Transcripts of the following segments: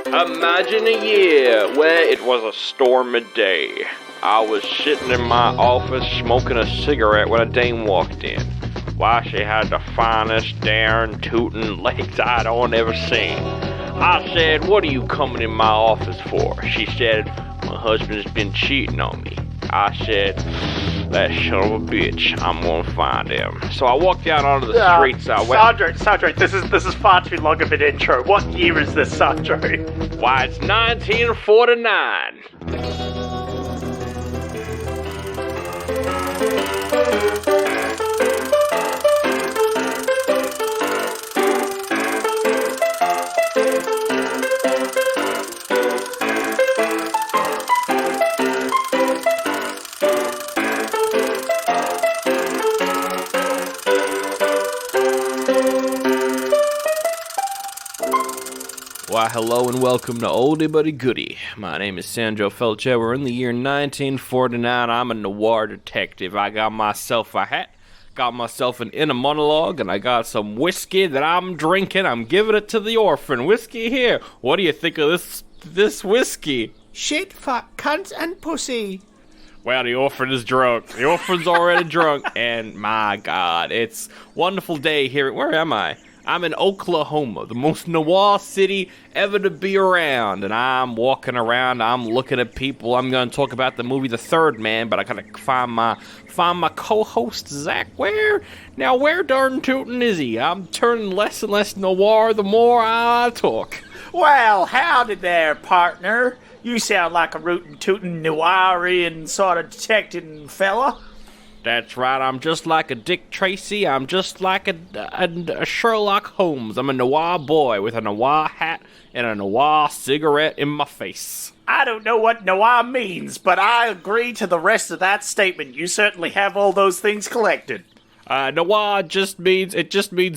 Imagine a year where it was a stormy day. I was sitting in my office smoking a cigarette when a dame walked in. Why, she had the finest darn tootin' legs I'd ever seen. I said, "What are you coming in my office for?" She said, "My husband's been cheating on me." I said, "That son of a bitch, I'm gonna find him." So I walked out onto the streets. Sandro, this is far too long of an intro. What year is this, Sandro? Why, it's 1949. Why, hello and welcome to Oldie Buddy Goodie. My name is Sandro Felcher. We're in the year 1949. I'm a noir detective. I got myself a hat, got myself an inner monologue, and I got some whiskey that I'm drinking. I'm giving it to the orphan. Whiskey here. What do you think of this whiskey? Shit, fuck, cunt, and pussy. Well, the orphan is drunk. The orphan's already drunk, and my God, it's a wonderful day here. Where am I? I'm in Oklahoma, the most noir city ever to be around, and I'm walking around, I'm looking at people. I'm going to talk about the movie The Third Man, but I gotta find my co-host, Zach. Where darn tootin' is he? I'm turning less and less noir the more I talk. Well, howdy there, partner. You sound like a rootin' tootin' noirian sort of detective fella. That's right, I'm just like a Dick Tracy, I'm just like a Sherlock Holmes. I'm a noir boy with a noir hat and a noir cigarette in my face. I don't know what noir means, but I agree to the rest of that statement. You certainly have all those things collected. Noir just means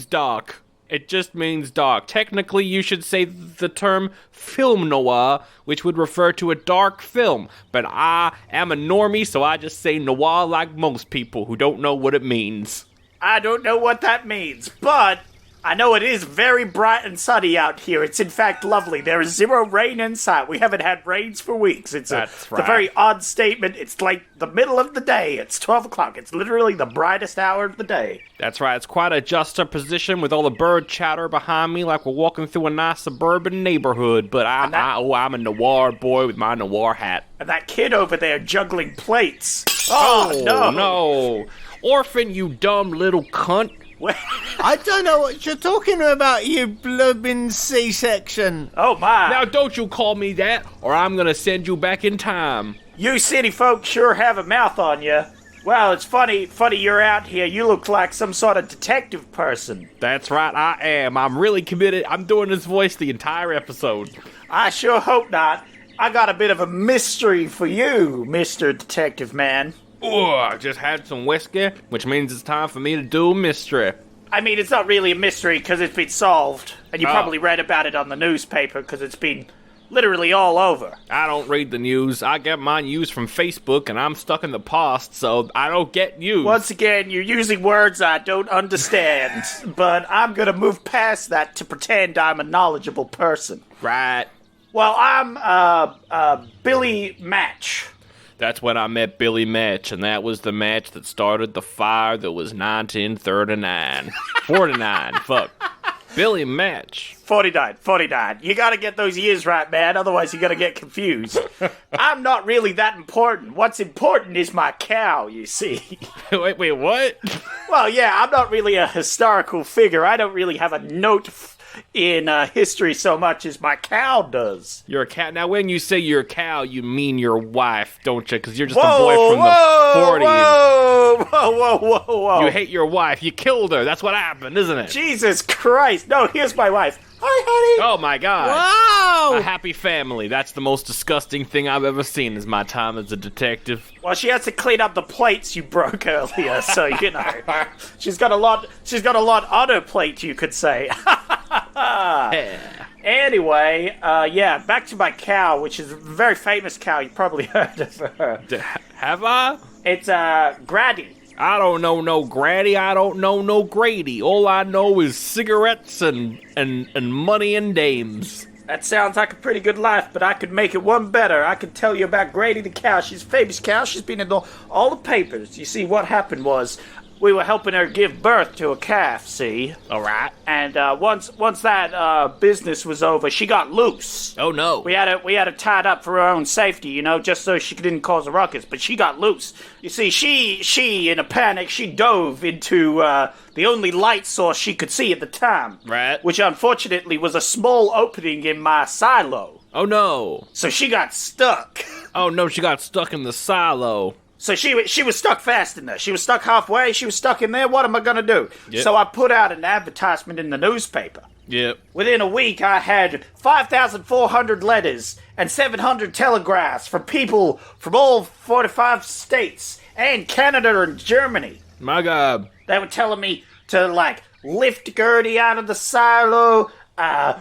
dark. It just means dark. Technically, you should say the term film noir, which would refer to a dark film. But I am a normie, so I just say noir like most people who don't know what it means. I don't know what that means, but I know it is very bright and sunny out here. It's in fact lovely. There is zero rain in sight. We haven't had rains for weeks. It's a very odd statement. It's like the middle of the day. It's 12 o'clock. It's literally the brightest hour of the day. That's right. It's quite a juxtaposition with all the bird chatter behind me like we're walking through a nice suburban neighborhood. But I'm a noir boy with my noir hat. And that kid over there juggling plates. Oh, no. Orphan, you dumb little cunt. I don't know what you're talking about, you blubbing C-section. Oh, my. Now, don't you call me that, or I'm gonna send you back in time. You city folk sure have a mouth on you. Well, it's funny you're out here. You look like some sort of detective person. That's right, I am. I'm really committed. I'm doing this voice the entire episode. I sure hope not. I got a bit of a mystery for you, Mr. Detective Man. Oh, I just had some whiskey, which means it's time for me to do a mystery. I mean, it's not really a mystery because it's been solved. And you probably read about it on the newspaper because it's been literally all over. I don't read the news. I get my news from Facebook, and I'm stuck in the past, so I don't get news. Once again, you're using words I don't understand. But I'm going to move past that to pretend I'm a knowledgeable person. Right. Well, I'm Billy Match. That's when I met Billy Match, and that was the match that started the fire that was 1939. 49, fuck. Billy Match. 49. You gotta get those years right, man, otherwise you're gonna get confused. I'm not really that important. What's important is my cow, you see. Wait, what? Well, yeah, I'm not really a historical figure. I don't really have a note in history so much as my cow does. You're a cow. Now, when you say you're a cow, you mean your wife, don't you? Because you're just a boy from the 40s. Whoa. You hate your wife. You killed her. That's what happened, isn't it? Jesus Christ. No, here's my wife. Hi, honey. Oh, my God. Wow. A happy family. That's the most disgusting thing I've ever seen is my time as a detective. Well, she has to clean up the plates you broke earlier, so, you know. She's got a lot on her plate, you could say. Yeah. Anyway, back to my cow, which is a very famous cow. You probably heard of her. Have I? It's, Grady. I don't know no Grady. I don't know no Grady. All I know is cigarettes and money and dames. That sounds like a pretty good life, but I could make it one better. I could tell you about Grady the cow. She's a famous cow. She's been in all the papers. You see, what happened was we were helping her give birth to a calf, see? All right. And once that business was over, she got loose. Oh, no. We had her tied up for her own safety, just so she didn't cause a ruckus. But she got loose. You see, she in a panic, she dove into the only light source she could see at the time. Right. Which, unfortunately, was a small opening in my silo. Oh, no. So she got stuck. Oh, no, she got stuck in the silo. So she was stuck fast in there. She was stuck halfway. She was stuck in there. What am I going to do? Yep. So I put out an advertisement in the newspaper. Yep. Within a week, I had 5,400 letters and 700 telegraphs from people from all 45 states and Canada and Germany. My God. They were telling me to, lift Gertie out of the silo,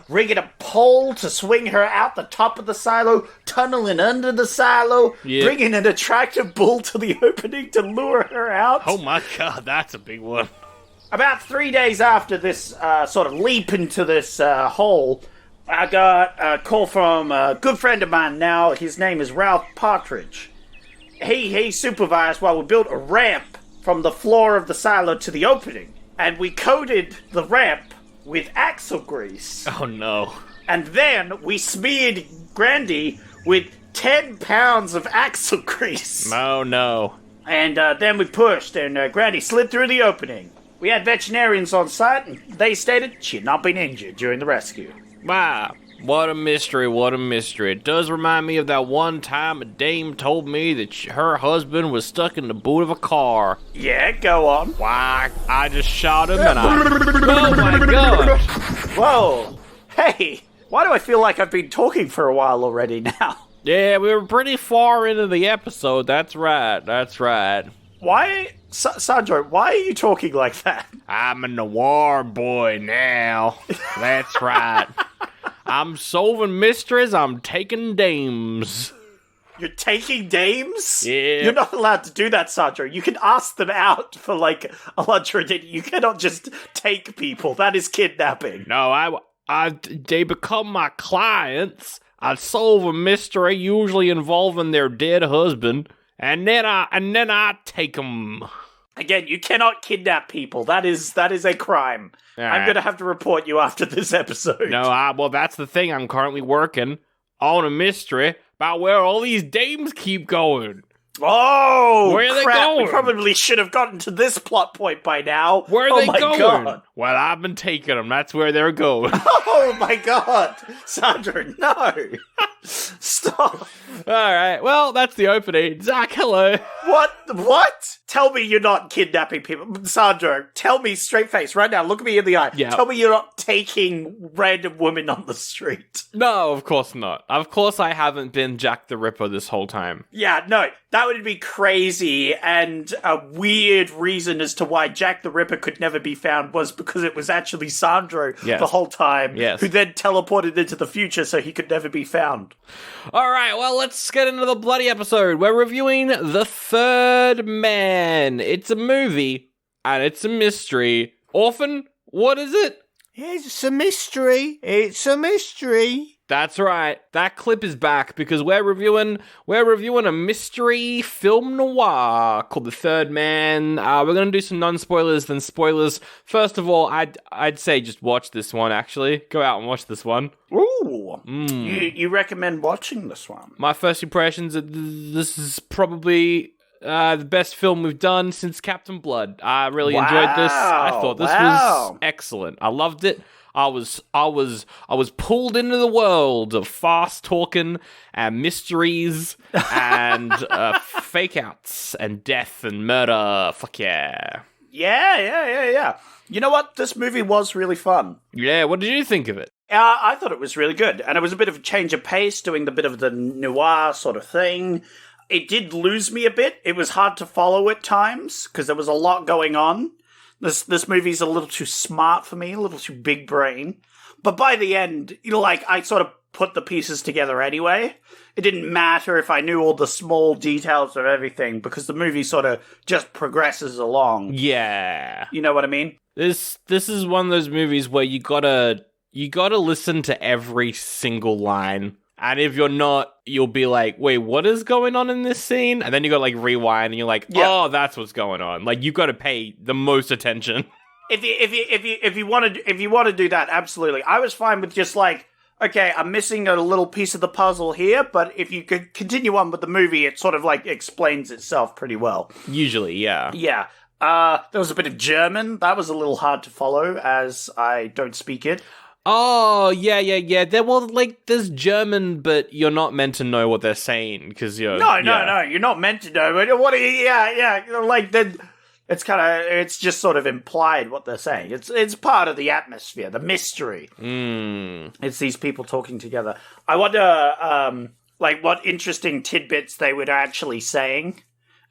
rigging a pole to swing her out the top of the silo, tunneling under the silo, bringing an attractive bull to the opening to lure her out. Oh my God, that's a big one. About 3 days after this sort of leap into this hole, I got a call from a good friend of mine now. His name is Ralph Partridge. He supervised while we built a ramp from the floor of the silo to the opening. And we coated the ramp with axle grease. Oh, no. And then we smeared Grandy with 10 pounds of axle grease. Oh, no. And then we pushed, and Grandy slid through the opening. We had veterinarians on site, and they stated she had not been injured during the rescue. Wow. What a mystery, what a mystery. It does remind me of that one time a dame told me that her husband was stuck in the boot of a car. Yeah, go on. Why, I just shot him and oh my God. Whoa. Hey, why do I feel like I've been talking for a while already now? Yeah, we were pretty far into the episode. That's right, that's right. Why, Sandro, why are you talking like that? I'm a noir boy now. That's right. I'm solving mysteries, I'm taking dames. You're taking dames? Yeah. You're not allowed to do that, Sandro. You can ask them out for, a lunch or a dinner. You cannot just take people. That is kidnapping. No, they become my clients. I solve a mystery, usually involving their dead husband, and then I take them. Again, you cannot kidnap people. That is a crime. I'm going to have to report you after this episode. No, well, that's the thing. I'm currently working on a mystery about where all these dames keep going. Oh, where are they crap. going? We probably should have gotten to this plot point by now. Where are they going? God. Well, I've been taking them. That's where they're going. Oh, my God. Sandra, no. Stop. All right. Well, that's the opening. Zach, hello. What? Tell me you're not kidnapping people. Sandra, tell me straight face right now. Look me in the eye. Yeah. Tell me you're not taking random women on the street. No, of course not. Of course I haven't been Jack the Ripper this whole time. Yeah, no. That would be crazy, and a weird reason as to why Jack the Ripper could never be found was because it was actually Sandro the whole time, who then teleported into the future so he could never be found. All right, well, let's get into the bloody episode. We're reviewing The Third Man. It's a movie, and it's a mystery. Orphan, what is it? It's a mystery. It's a mystery. That's right. That clip is back because we're reviewing a mystery film noir called The Third Man. We're gonna do some non-spoilers then spoilers. First of all, I'd say just watch this one. Actually, go out and watch this one. Ooh, you recommend watching this one? My first impressions: this is probably the best film we've done since Captain Blood. I really enjoyed this. I thought this was excellent. I loved it. I was pulled into the world of fast talking and mysteries and fake outs and death and murder. Fuck yeah. Yeah. You know what? This movie was really fun. Yeah, what did you think of it? I thought it was really good. And it was a bit of a change of pace, doing the bit of the noir sort of thing. It did lose me a bit. It was hard to follow at times because there was a lot going on. This movie's a little too smart for me, a little too big brain. But by the end, I sort of put the pieces together anyway. It didn't matter if I knew all the small details of everything because the movie sort of just progresses along. Yeah. You know what I mean? This is one of those movies where you gotta you got to listen to every single line. And if you're not, you'll be like, wait, what is going on in this scene? And then you got to like rewind and you're like, oh, that's what's going on. Like you got to pay the most attention. If you want to do that, absolutely. I was fine with just like, okay, I'm missing a little piece of the puzzle here, but if you could continue on with the movie, it sort of like explains itself pretty well. Usually, yeah. Yeah. There was a bit of German. That was a little hard to follow as I don't speak it. Oh, yeah. There's German, but you're not meant to know what they're saying because you're... No, you're not meant to know. But what? Like it's just sort of implied what they're saying. It's part of the atmosphere, the mystery. It's these people talking together. I wonder, what interesting tidbits they were actually saying,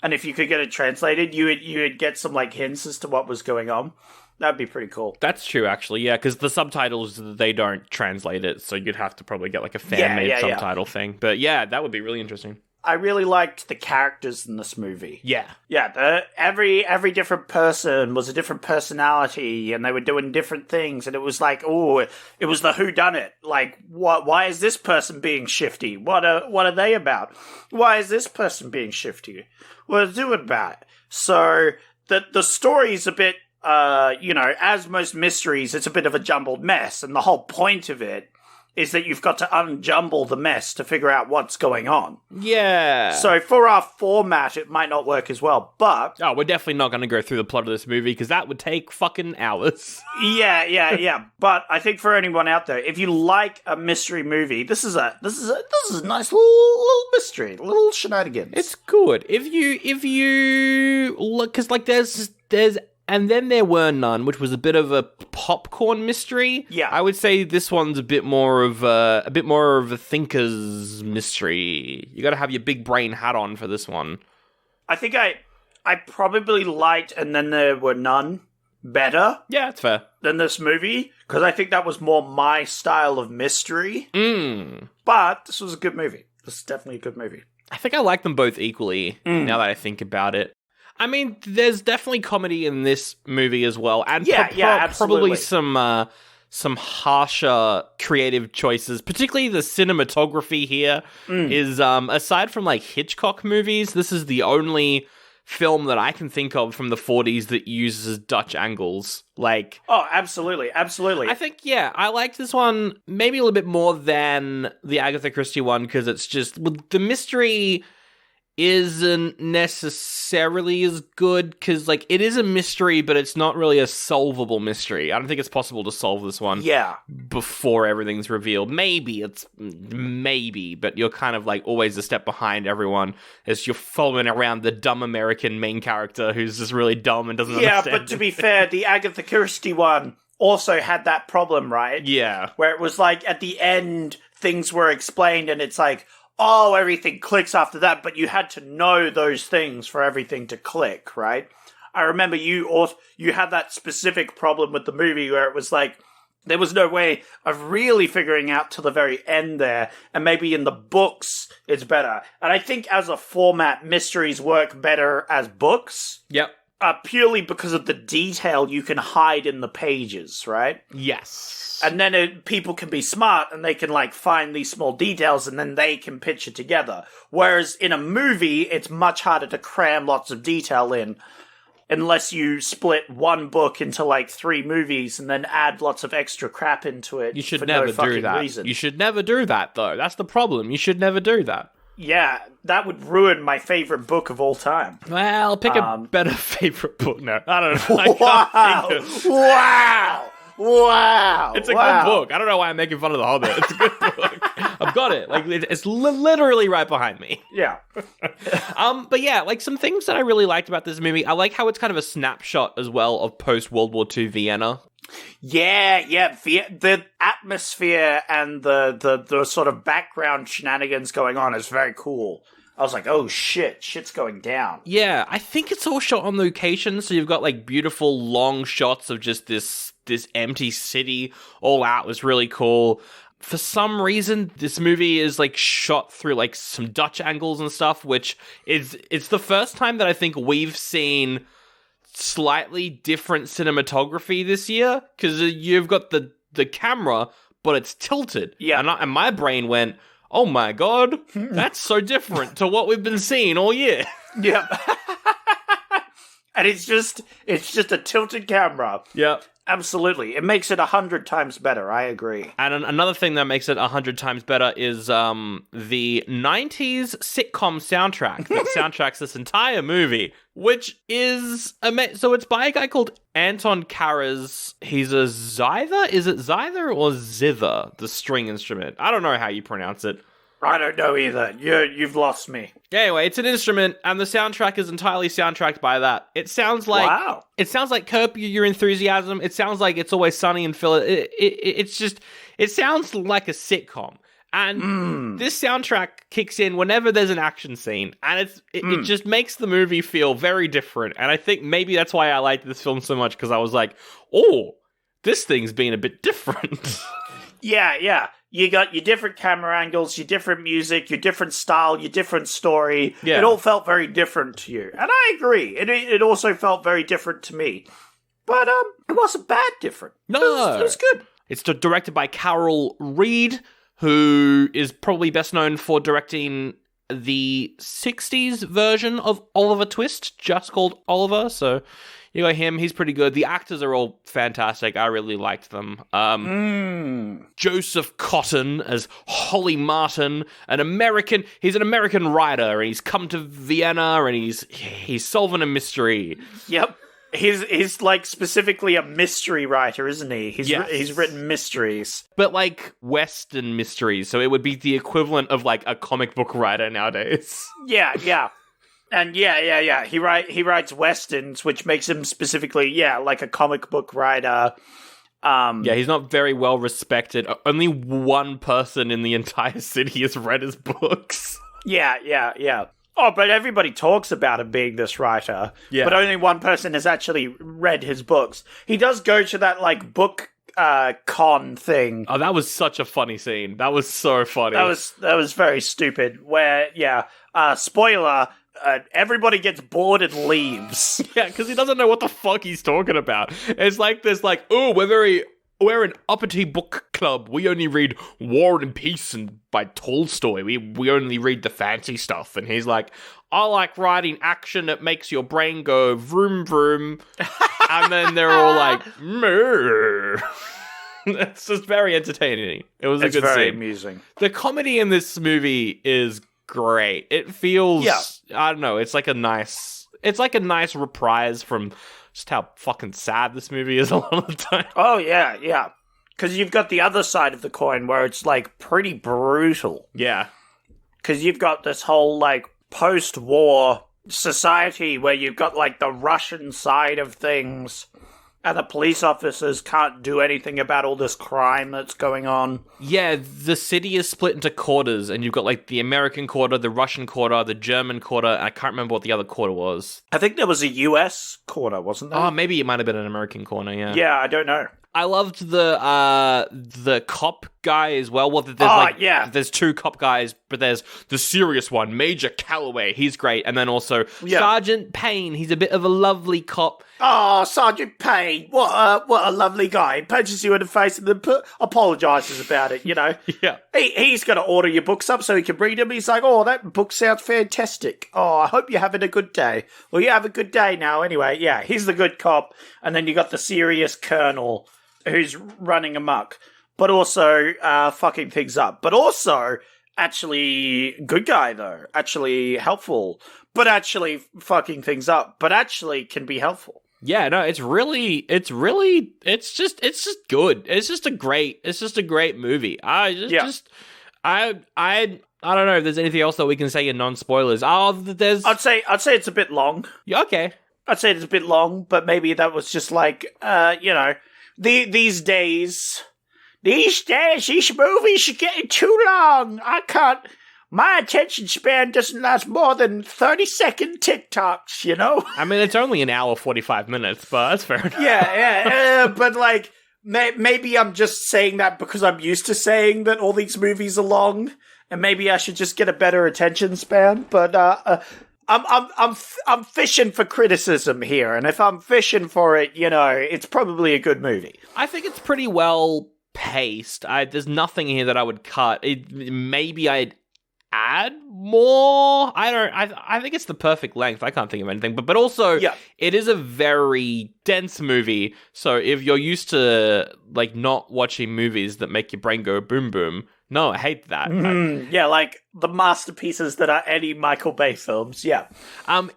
and if you could get it translated, you would get some like hints as to what was going on. That'd be pretty cool. That's true, actually, yeah, because the subtitles, they don't translate it, so you'd have to probably get, like, a fan-made subtitle thing. But, yeah, that would be really interesting. I really liked the characters in this movie. Yeah. Yeah, every different person was a different personality, and they were doing different things, and it was like, it was the whodunit. Like, why is this person being shifty? What are they about? Why is this person being shifty? What are they doing about it? So, the story's a bit... as most mysteries, it's a bit of a jumbled mess, and the whole point of it is that you've got to unjumble the mess to figure out what's going on. Yeah. So for our format, it might not work as well, but... Oh, we're definitely not going to go through the plot of this movie, because that would take fucking hours. Yeah. But I think for anyone out there, if you like a mystery movie, this is a nice little mystery, little shenanigans. It's good. If you look, because like there's And Then There Were None, which was a bit of a popcorn mystery. Yeah. I would say this one's a bit more of a thinker's mystery. You got to have your big brain hat on for this one. I think I probably liked And Then There Were None better. Yeah, that's fair. Than this movie, because I think that was more my style of mystery. But this was a good movie. This is definitely a good movie. I think I like them both equally, now that I think about it. I mean, there's definitely comedy in this movie as well, and probably some harsher creative choices. Particularly the cinematography here is, aside from like Hitchcock movies, this is the only film that I can think of from the 40s that uses Dutch angles. Like, oh, absolutely. I think, I liked this one maybe a little bit more than the Agatha Christie one because it's just the mystery isn't necessarily as good because, like, it is a mystery, but it's not really a solvable mystery. I don't think it's possible to solve this one before everything's revealed. Maybe, but you're kind of, like, always a step behind everyone as you're following around the dumb American main character who's just really dumb and doesn't understand. Yeah, but to be fair, the Agatha Christie one also had that problem, right? Yeah. Where it was, like, at the end, things were explained, and it's like, oh, everything clicks after that, but you had to know those things for everything to click, right? I remember you had that specific problem with the movie where it was like, there was no way of really figuring out till the very end there, and maybe in the books it's better. And I think as a format, mysteries work better as books. Yep. Purely because of the detail you can hide in the pages, right? Yes. And then people can be smart and they can like find these small details and then they can pitch it together. Whereas in a movie, it's much harder to cram lots of detail in unless you split one book into like 3 movies and then add lots of extra crap into it. You should never do that. Reason. You should never do that, though. That's the problem. You should never do that. Yeah, that would ruin my favorite book of all time. Well, pick a better favorite book. No, I don't know. Wow! It's a good book. I don't know why I'm making fun of The Hobbit. It's a good book. I've got it. Like, it's literally right behind me. Yeah. But yeah, like some things that I really liked about this movie. I like how it's kind of a snapshot as well of post-World War II Vienna. Yeah. The atmosphere and the sort of background shenanigans going on is very cool. I was like, oh shit's going down. Yeah, I think it's all shot on location, so you've got like beautiful long shots of just this empty city all out. It was really cool. For some reason, this movie is like shot through like some Dutch angles and stuff, which it's the first time that I think we've seen slightly different cinematography this year, because you've got the the camera, but it's tilted. Yeah. And my brain went, oh my god, that's so different to what we've been seeing all year. Yep. And it's just a tilted camera. Yep. Absolutely. It makes it 100 times better. I agree. And another thing that makes it 100 times better is the 90s sitcom soundtrack that soundtracks this entire movie, which is so it's by a guy called Anton Karas. He's a zither? Is it zither or zither, the string instrument? I don't know how you pronounce it. I don't know either. You've lost me. Anyway, it's an instrument, and the soundtrack is entirely soundtracked by that. It sounds like It sounds like Curb Your Enthusiasm. It sounds like It's Always Sunny in Philly. It sounds like a sitcom. And this soundtrack kicks in whenever there's an action scene, and it just makes the movie feel very different. And I think maybe that's why I liked this film so much, because I was like, oh, this thing's been a bit different. Yeah. You got your different camera angles, your different music, your different style, your different story. Yeah. It all felt very different to you. And I agree. It also felt very different to me. But it wasn't bad different. No. It was good. It's directed by Carol Reed, who is probably best known for directing the 60s version of Oliver Twist, just called Oliver. So you got him. He's pretty good. The actors are all fantastic. I really liked them. Joseph Cotten as Holly Martin, he's an American writer, and he's come to Vienna, and he's solving a mystery. Yep. He's like specifically a mystery writer, isn't he? He's written mysteries. But like Western mysteries, so it would be the equivalent of like a comic book writer nowadays. Yeah. And yeah. He writes Westerns, which makes him specifically, like a comic book writer. He's not very well respected. Only one person in the entire city has read his books. Yeah. Oh, but everybody talks about him being this writer. Yeah. But only one person has actually read his books. He does go to that, like, book con thing. Oh, that was such a funny scene. That was so funny. That was very stupid. Where, spoiler, everybody gets bored and leaves. Yeah, because he doesn't know what the fuck he's talking about. It's like this, like, oh, we're an uppity book club. We only read War and Peace and by Tolstoy. We only read the fancy stuff. And he's like, I like writing action that makes your brain go vroom vroom. And then they're all like, meh. It's just very entertaining. It was a good scene. It's very amusing. The comedy in this movie is great. It feels, I don't know, it's like a nice reprise from just how fucking sad this movie is a lot of the time. Oh, yeah. Because you've got the other side of the coin where it's, like, pretty brutal. Yeah. Because you've got this whole, like, post-war society where you've got, like, the Russian side of things, and the police officers can't do anything about all this crime that's going on. Yeah, the city is split into quarters, and you've got, like, the American quarter, the Russian quarter, the German quarter, and I can't remember what the other quarter was. I think there was a US quarter, wasn't there? Oh, maybe it might have been an American corner, yeah. Yeah, I don't know. I loved the cop guy as well. Well, there's two cop guys, but there's the serious one, Major Calloway. He's great. And then also Sergeant Payne. He's a bit of a lovely cop. Oh, Sergeant Payne. What a lovely guy. He punches you in the face and then apologizes about it, you know. Yeah. He's going to order your books up so he can read them. He's like, oh, that book sounds fantastic. Oh, I hope you're having a good day. Well, you have a good day now anyway. Yeah, he's the good cop. And then you got the serious colonel who's running amok, but also fucking things up. But also, actually, good guy, though. Actually helpful. But actually fucking things up. But actually can be helpful. Yeah, no, it's just good. It's just a great movie. I don't know if there's anything else that we can say in non-spoilers. I'd say it's a bit long. Yeah, okay. I'd say it's a bit long, but maybe that was just like, these days, these movies are getting too long. My attention span doesn't last more than 30-second TikToks, you know? I mean, it's only an hour, 45 minutes, but that's fair enough. Yeah, but like, maybe I'm just saying that because I'm used to saying that all these movies are long, and maybe I should just get a better attention span, but, I'm fishing for criticism here, and if I'm fishing for it, you know, it's probably a good movie. I think it's pretty well paced. There's nothing here that I would cut. Maybe I'd add more. I think it's the perfect length. I can't think of anything. But also, it is a very dense movie. So if you're used to like not watching movies that make your brain go boom boom, no, I hate that. Yeah, like the masterpieces that are any Michael Bay films. Yeah.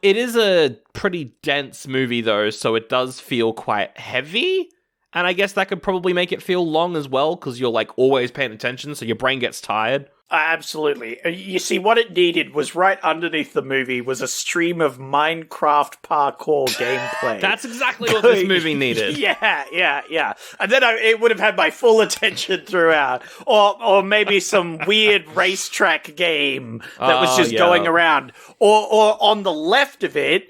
It is a pretty dense movie though, so it does feel quite heavy. And I guess that could probably make it feel long as well, because you're like always paying attention, so your brain gets tired. Absolutely. You see, what it needed was right underneath the movie was a stream of Minecraft parkour gameplay. That's exactly what this movie needed. Yeah. And then it would have had my full attention throughout. Or maybe some weird racetrack game that was just going around. Or on the left of it,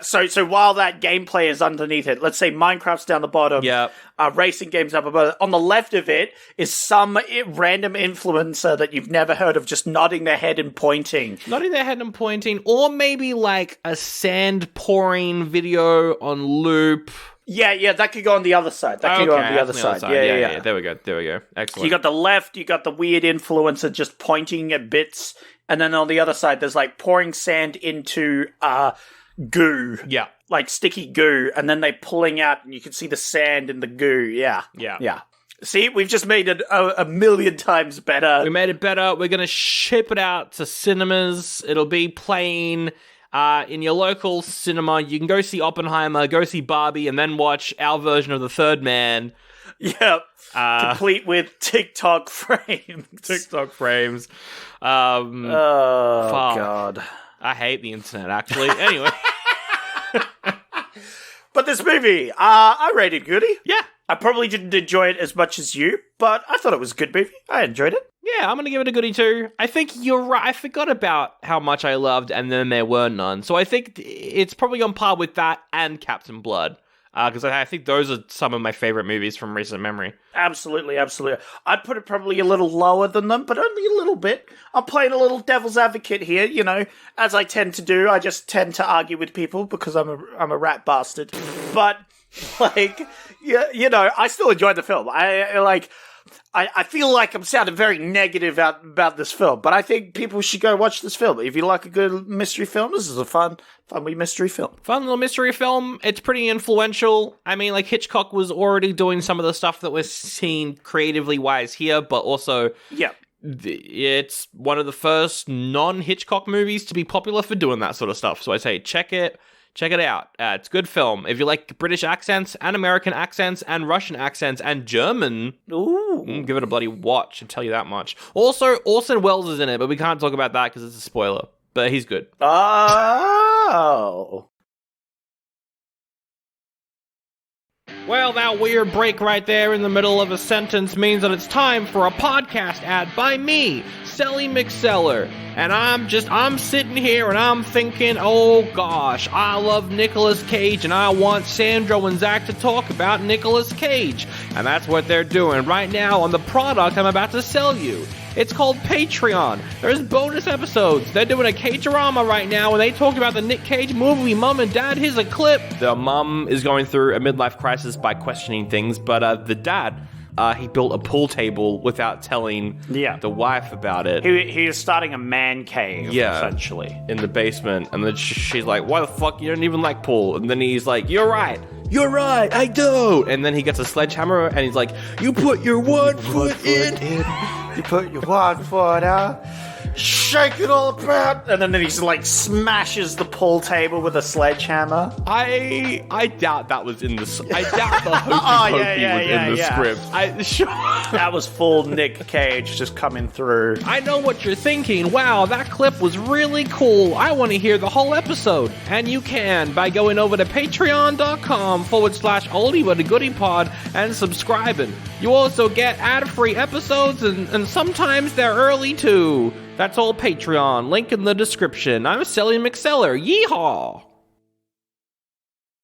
so while that gameplay is underneath it, let's say Minecraft's down the bottom, racing games up above. On the left of it is some random influencer that you've never heard of just nodding their head and pointing. Or maybe like a sand pouring video on loop. Yeah, that could go on the other side. Yeah. There we go. Excellent. You got the left, you got the weird influencer just pointing at bits, and then on the other side there's like pouring sand into goo. Yeah. Like sticky goo, and then they pulling out and you can see the sand in the goo. Yeah. See, we've just made it a million times better. We made it better. We're going to ship it out to cinemas. It'll be playing in your local cinema. You can go see Oppenheimer, go see Barbie, and then watch our version of The Third Man. Yep. Complete with TikTok frames. God. I hate the internet, actually. Anyway. But this movie, I rated goodie. Yeah. I probably didn't enjoy it as much as you, but I thought it was a good movie. I enjoyed it. Yeah, I'm going to give it a goodie too. I think you're right. I forgot about how much I loved And Then There Were None. So I think it's probably on par with that and Captain Blood. Because I think those are some of my favorite movies from recent memory. Absolutely. I'd put it probably a little lower than them, but only a little bit. I'm playing a little devil's advocate here, you know, as I tend to do. I just tend to argue with people because I'm a rat bastard. But, like, you know, I still enjoyed the film. I feel like I'm sounding very negative about this film, but I think people should go watch this film. If you like a good mystery film, this is a fun wee mystery film. Fun little mystery film. It's pretty influential. I mean, like, Hitchcock was already doing some of the stuff that we're seeing creatively wise here, but also... Yeah. It's one of the first non-Hitchcock movies to be popular for doing that sort of stuff. So I say check it out. It's a good film. If you like British accents and American accents and Russian accents and German, give it a bloody watch, and tell you that much. Also, Orson Welles is in it, but we can't talk about that because it's a spoiler. But he's good. Oh. Well, that weird break right there in the middle of a sentence means that it's time for a podcast ad by me, Selly McSeller. And I'm sitting here and I'm thinking, oh gosh, I love Nicolas Cage and I want Sandro and Zach to talk about Nicolas Cage. And that's what they're doing right now on the product I'm about to sell you. It's called Patreon. There's bonus episodes. They're doing a Cage-orama right now, and they talk about the Nick Cage movie, Mum and Dad. Here's a clip. The mum is going through a midlife crisis by questioning things, but the dad, he built a pool table without telling the wife about it. He was starting a man cave, essentially. In the basement. And then she's like, why the fuck? You don't even like pool. And then he's like, you're right, I don't. And then he gets a sledgehammer, and he's like, you put your one foot in. You put your 1 foot out, shake it all about, and then he just like smashes the pool table with a sledgehammer. I doubt that was in the. I doubt the hokey was in the script. That was full Nick Cage just coming through. I know what you're thinking. Wow, that clip was really cool. I want to hear the whole episode, and you can by going over to patreon.com/oldie-but-a-goodie-pod and subscribing. You also get ad-free episodes, and sometimes they're early too. That's all Patreon. Link in the description. I'm Selly McSeller. Yeehaw!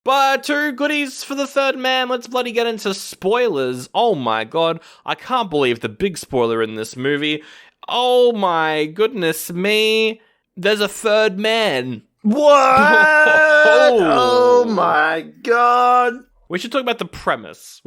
But 2 goodies for The Third Man. Let's bloody get into spoilers. Oh my god. I can't believe the big spoiler in this movie. Oh my goodness me. There's a third man. What? Oh my god. We should talk about the premise.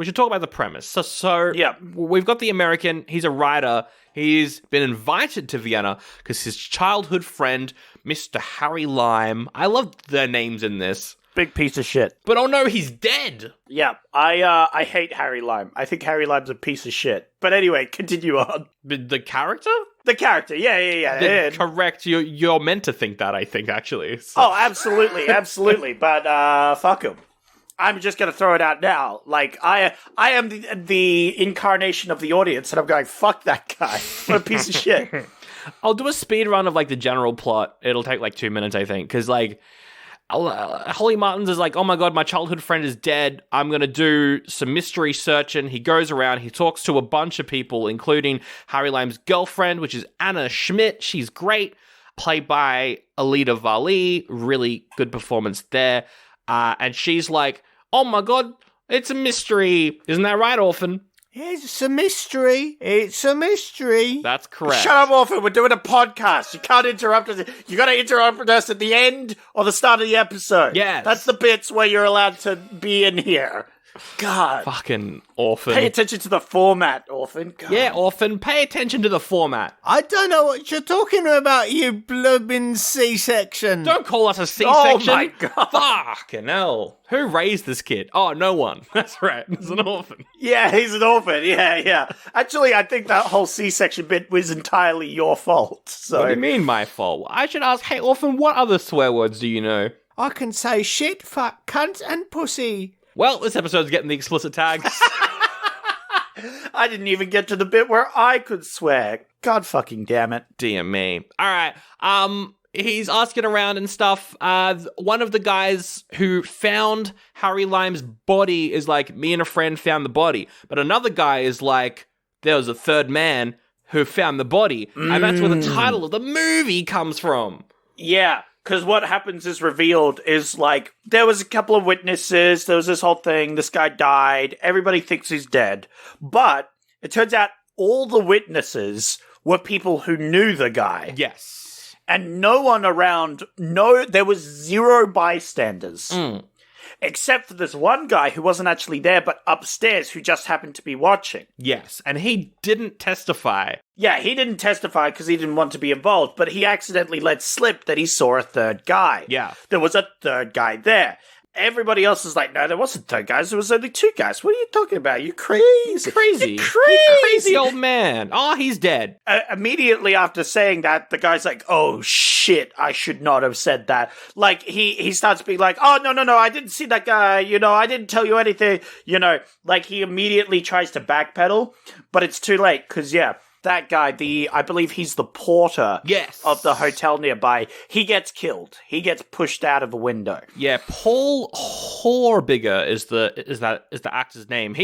So yeah. We've got the American. He's a writer. He's been invited to Vienna because his childhood friend, Mr. Harry Lime. I love their names in this. Big piece of shit. But oh no, he's dead. Yeah, I hate Harry Lime. I think Harry Lime's a piece of shit. But anyway, continue on. The character? The character, yeah. Correct. You're meant to think that, I think, actually. So. Oh, absolutely. But fuck him. I'm just gonna throw it out now. Like I am the incarnation of the audience, and I'm going, fuck that guy. What a piece of shit. I'll do a speed run of like the general plot. It'll take like 2 minutes, I think, because like. Holly Martins is like, oh my god, my childhood friend is dead. I'm going to do some mystery searching. He goes around, he talks to a bunch of people, including Harry Lime's girlfriend, which is Anna Schmidt. She's great, played by Alida Valli. Really good performance there. And she's like, oh my god, it's a mystery. Isn't that right, Orphan? It's a mystery. It's a mystery. That's correct. Shut up, Orphan. We're doing a podcast. You can't interrupt us. You got to interrupt us at the end or the start of the episode. Yes. That's the bits where you're allowed to be in here. God. Fucking Orphan. Pay attention to the format, Orphan. God. Yeah, Orphan. Pay attention to the format. I don't know what you're talking about, you blooming C-section. Don't call us a C-section. Oh my God. Fucking hell. Who raised this kid? Oh, no one. That's right. It's an orphan. Yeah, he's an orphan. Yeah. Actually, I think that whole C-section bit was entirely your fault. So. What do you mean my fault? I should ask, hey, Orphan, what other swear words do you know? I can say shit, fuck, cunt, and pussy. Well, this episode's getting the explicit tags. I didn't even get to the bit where I could swear. God fucking damn it. Dear me. All right. He's asking around and stuff. One of the guys who found Harry Lime's body is like, me and a friend found the body. But another guy is like, there was a third man who found the body. And that's where the title of the movie comes from. Yeah. Because what happens is revealed is, like, there was a couple of witnesses, there was this whole thing, this guy died, everybody thinks he's dead. But it turns out all the witnesses were people who knew the guy. Yes. And no one around, there was zero bystanders. Except for this one guy who wasn't actually there, but upstairs, who just happened to be watching. Yes, and he didn't testify. Yeah, he didn't testify because he didn't want to be involved, but he accidentally let slip that he saw a third guy. Yeah. There was a third guy there. Everybody else is like, no, there wasn't third guys. There was only two guys. What are you talking about? You crazy. You're crazy. You crazy old man. Oh, he's dead. Immediately after saying that, the guy's like, oh, shit, I should not have said that. Like, he starts being like, oh, no, I didn't see that guy. I didn't tell you anything. Like, he immediately tries to backpedal, but it's too late because, yeah. That guy, I believe he's the porter of the hotel nearby. He gets killed. He gets pushed out of a window. Yeah, Paul Horbigger is the actor's name.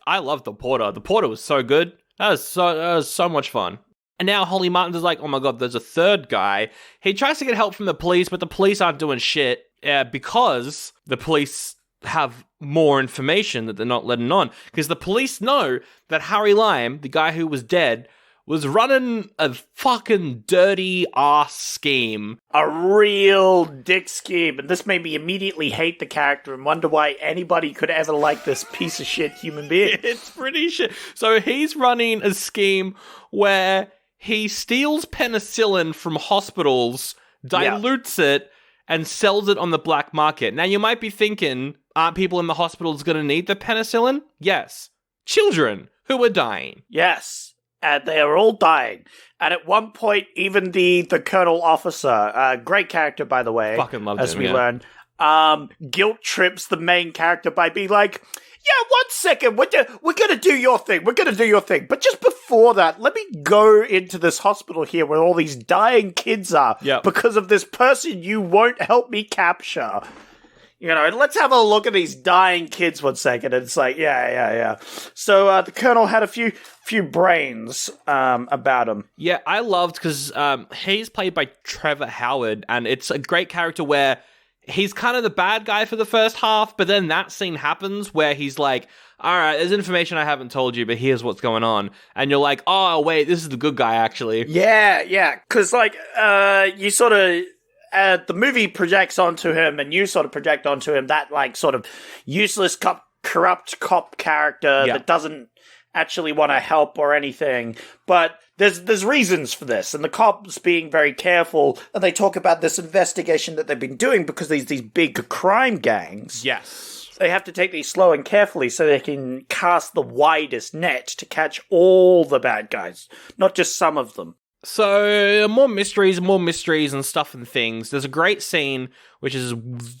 I love the porter. The porter was so good. That was so much fun. And now Holly Martins is like, oh my god, there's a third guy. He tries to get help from the police, but the police aren't doing shit because the police have more information that they're not letting on. Because the police know that Harry Lime, the guy who was dead, was running a fucking dirty ass scheme. A real dick scheme. And this made me immediately hate the character and wonder why anybody could ever like this piece of shit human being. It's pretty shit. So he's running a scheme where he steals penicillin from hospitals, dilutes it, and sells it on the black market. Now you might be thinking, aren't people in the hospitals going to need the penicillin? Yes. Children who are dying. Yes. And they are all dying. And at one point, even the colonel officer, great character, by the way. Fucking loved as him, we learn, guilt trips the main character by being like, yeah, 1 second, we're going to do your thing. We're going to do your thing. But just before that, let me go into this hospital here where all these dying kids are because of this person you won't help me capture. Let's have a look at these dying kids 1 second. And it's like, yeah. So the colonel had a few brains about him. Yeah, I loved because he's played by Trevor Howard, and it's a great character where he's kind of the bad guy for the first half, but then that scene happens where he's like, all right, there's information I haven't told you, but here's what's going on. And you're like, oh, wait, this is the good guy, actually. Yeah, because, you sort of... the movie projects onto him, and you sort of project onto him that, sort of useless cop corrupt cop character that doesn't actually want to help or anything. But there's reasons for this, and the cops being very careful, and they talk about this investigation that they've been doing because there's these big crime gangs. Yes. They have to take these slow and carefully so they can cast the widest net to catch all the bad guys, not just some of them. So, more mysteries and stuff and things. There's a great scene, which is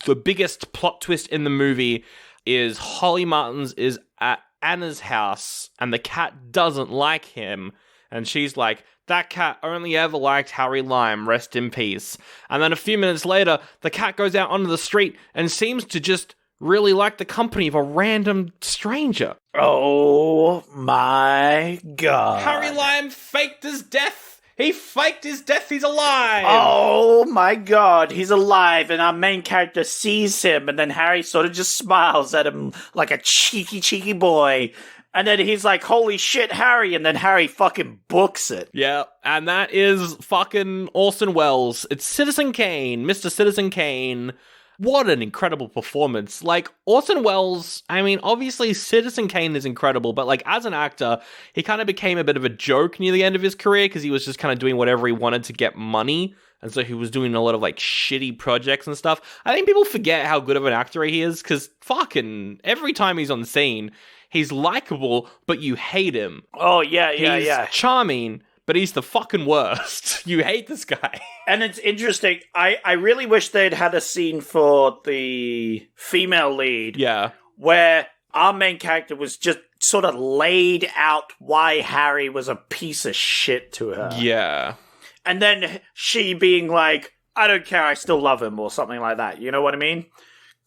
the biggest plot twist in the movie, is Holly Martins is at Anna's house, and the cat doesn't like him, and she's like, that cat only ever liked Harry Lime, rest in peace. And then a few minutes later, the cat goes out onto the street and seems to just really like the company of a random stranger. Oh my god. Harry Lime faked his death. He faked his death. He's alive. Oh my god, he's alive, and our main character sees him, and then Harry sort of just smiles at him like a cheeky boy. And then he's like, holy shit, Harry, and then Harry fucking books it. Yeah, and that is fucking Orson Welles. It's Citizen Kane, Mr. Citizen Kane. What an incredible performance. Like, Orson Welles, I mean, obviously Citizen Kane is incredible, but like, as an actor, he kind of became a bit of a joke near the end of his career because he was just kind of doing whatever he wanted to get money. And so he was doing a lot of like shitty projects and stuff. I think people forget how good of an actor he is because fucking every time he's on scene, he's likable, but you hate him. Oh, yeah. He's charming, but he's the fucking worst. You hate this guy. And it's interesting. I really wish they'd had a scene for the female lead. Yeah. Where our main character was just sort of laid out why Harry was a piece of shit to her. Yeah. And then she being like, I don't care, I still love him, or something like that. You know what I mean?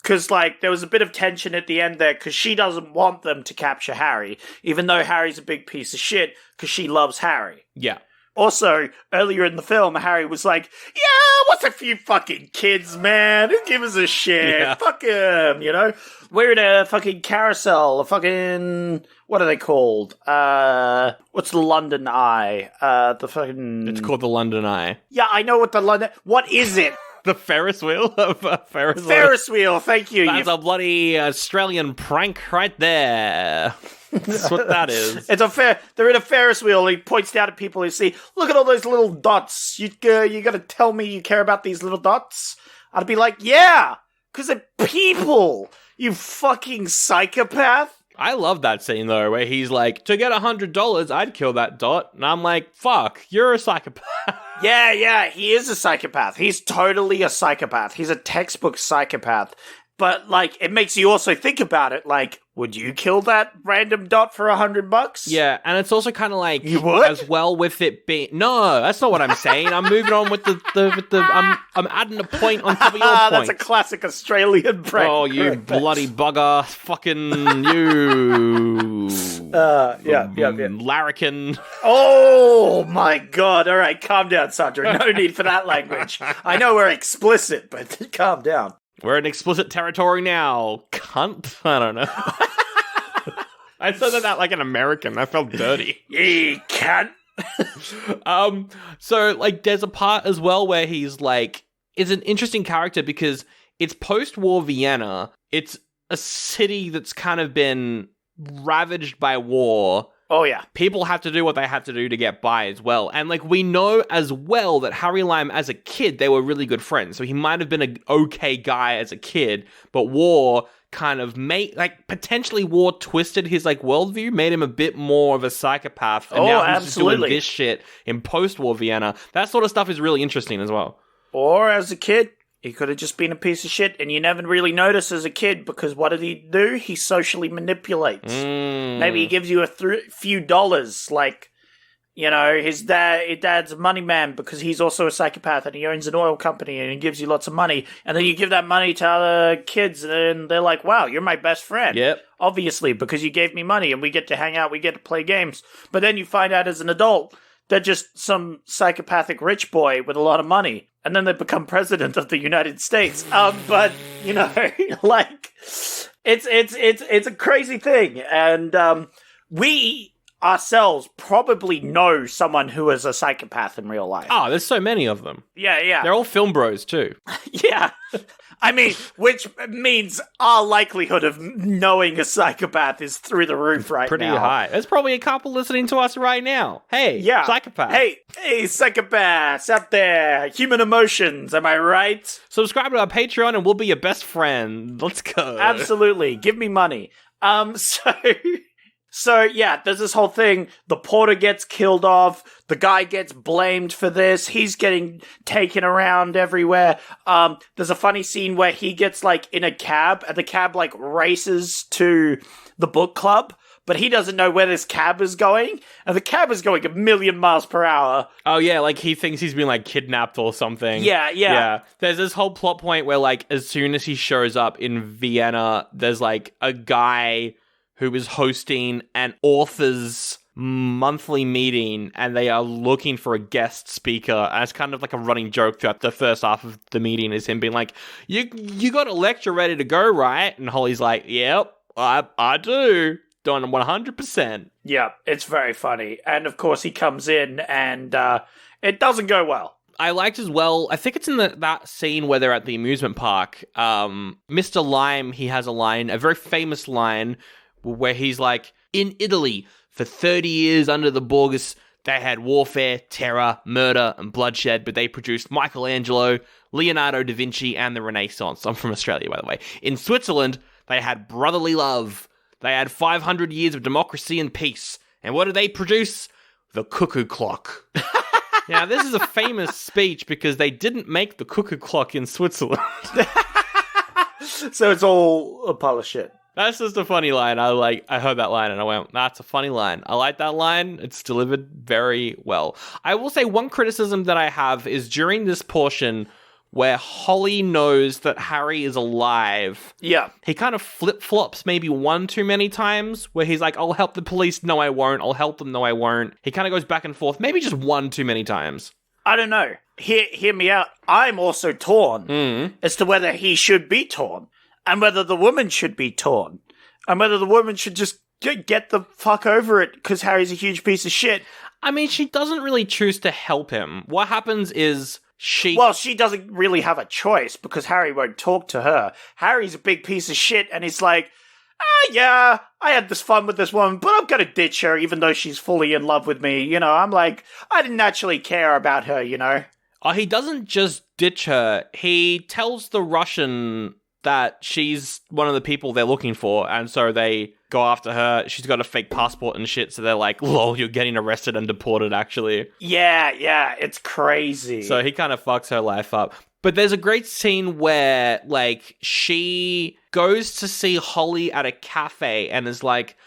Because, like, there was a bit of tension at the end there, because she doesn't want them to capture Harry, even though Harry's a big piece of shit, because she loves Harry. Yeah. Also, earlier in the film, Harry was like, yeah, what's a few fucking kids, man? Who gives a shit? Yeah. Fuck him, you know? We're in a fucking carousel, a fucking... What are they called? What's the London Eye? It's called the London Eye. Yeah, I know what the London... What is it? The Ferris wheel of Ferris wheel. Ferris wheel, thank you. That's a bloody Australian prank right there. That's what that is. They're in a Ferris wheel. He points down at people who see, look at all those little dots. You gotta tell me you care about these little dots? I'd be like, yeah, because they're people, you fucking psychopath. I love that scene, though, where he's like, to get $100, I'd kill that dot. And I'm like, fuck, you're a psychopath. Yeah, he is a psychopath. He's totally a psychopath. He's a textbook psychopath. But, like, it makes you also think about it, like, would you kill that random dot for $100? Yeah, and it's also kind of like, you would? As well with it being, no, that's not what I'm saying. I'm moving on with I'm adding a point on top of your point. That's a classic Australian prank. Oh, you bloody bugger. Fucking you. Yeah. Larrikin. Oh, my God. All right, calm down, Sandra. No need for that language. I know we're explicit, but calm down. We're in explicit territory now. Cunt? I don't know. I said that like an American. I felt dirty. You cunt. So, like, there's a part as well where he's, like, it's an interesting character because it's post-war Vienna. It's a city that's kind of been ravaged by war. Oh, yeah. People have to do what they have to do to get by as well. And, like, we know as well that Harry Lime, as a kid, they were really good friends. So he might have been an okay guy as a kid, but war kind of potentially war twisted his, like, worldview, made him a bit more of a psychopath. And now he's just doing this shit in post-war Vienna. That sort of stuff is really interesting as well. Or as a kid, he could have just been a piece of shit, and you never really notice as a kid, because what did he do? He socially manipulates. Maybe he gives you a few dollars, like, you know, his dad's a money man because he's also a psychopath and he owns an oil company and he gives you lots of money, and then you give that money to other kids and they're like, wow, you're my best friend. Yep. Obviously, because you gave me money and we get to hang out, we get to play games. But then you find out as an adult, they're just some psychopathic rich boy with a lot of money. And then they become president of the United States. But, you know, like, it's a crazy thing. And ourselves probably know someone who is a psychopath in real life. Oh, there's so many of them. Yeah. They're all film bros, too. Yeah. I mean, which means our likelihood of knowing a psychopath is through the roof right Pretty now. high. There's probably a couple listening to us right now. Hey, psychopath. Hey, psychopaths out there. Human emotions, am I right? Subscribe to our Patreon and we'll be your best friend. Let's go. Absolutely. Give me money. So yeah, there's this whole thing. The porter gets killed off. The guy gets blamed for this. He's getting taken around everywhere. There's a funny scene where he gets like in a cab and the cab like races to the book club, but he doesn't know where this cab is going. And the cab is going 1,000,000 miles per hour. Oh yeah, like he thinks he's been like kidnapped or something. Yeah. There's this whole plot point where like as soon as he shows up in Vienna, there's like a guy who is hosting an author's monthly meeting, and they are looking for a guest speaker. And it's kind of like a running joke throughout the first half of the meeting is him being like, you got a lecture ready to go, right? And Holly's like, yep, I do. Doing 100%. Yeah, it's very funny. And of course he comes in and it doesn't go well. I liked as well, I think it's in that scene where they're at the amusement park. Mr. Lime, he has a line, a very famous line, where he's like, in Italy, for 30 years under the Borgias, they had warfare, terror, murder, and bloodshed, but they produced Michelangelo, Leonardo da Vinci, and the Renaissance. I'm from Australia, by the way. In Switzerland, they had brotherly love. They had 500 years of democracy and peace. And what did they produce? The cuckoo clock. Now, this is a famous speech because they didn't make the cuckoo clock in Switzerland. So it's all a pile of shit. That's just a funny line. I heard that line and I went, that's a funny line. I like that line. It's delivered very well. I will say one criticism that I have is during this portion where Holly knows that Harry is alive. Yeah. He kind of flip-flops maybe one too many times where he's like, I'll help the police. No, I won't. I'll help them. No, I won't. He kind of goes back and forth. Maybe just one too many times. I don't know. Hear me out. I'm also torn as to whether he should be torn. And whether the woman should be torn. And whether the woman should just get the fuck over it because Harry's a huge piece of shit. I mean, she doesn't really choose to help him. What happens is she doesn't really have a choice because Harry won't talk to her. Harry's a big piece of shit and he's like, yeah, I had this fun with this woman, but I'm gonna ditch her even though she's fully in love with me. You know, I'm like, I didn't actually care about her, you know? Oh, he doesn't just ditch her. He tells the Russian that she's one of the people they're looking for, and so they go after her. She's got a fake passport and shit, so they're like, lol, you're getting arrested and deported, actually. Yeah, it's crazy. So he kind of fucks her life up. But there's a great scene where, like, she goes to see Holly at a cafe and is like,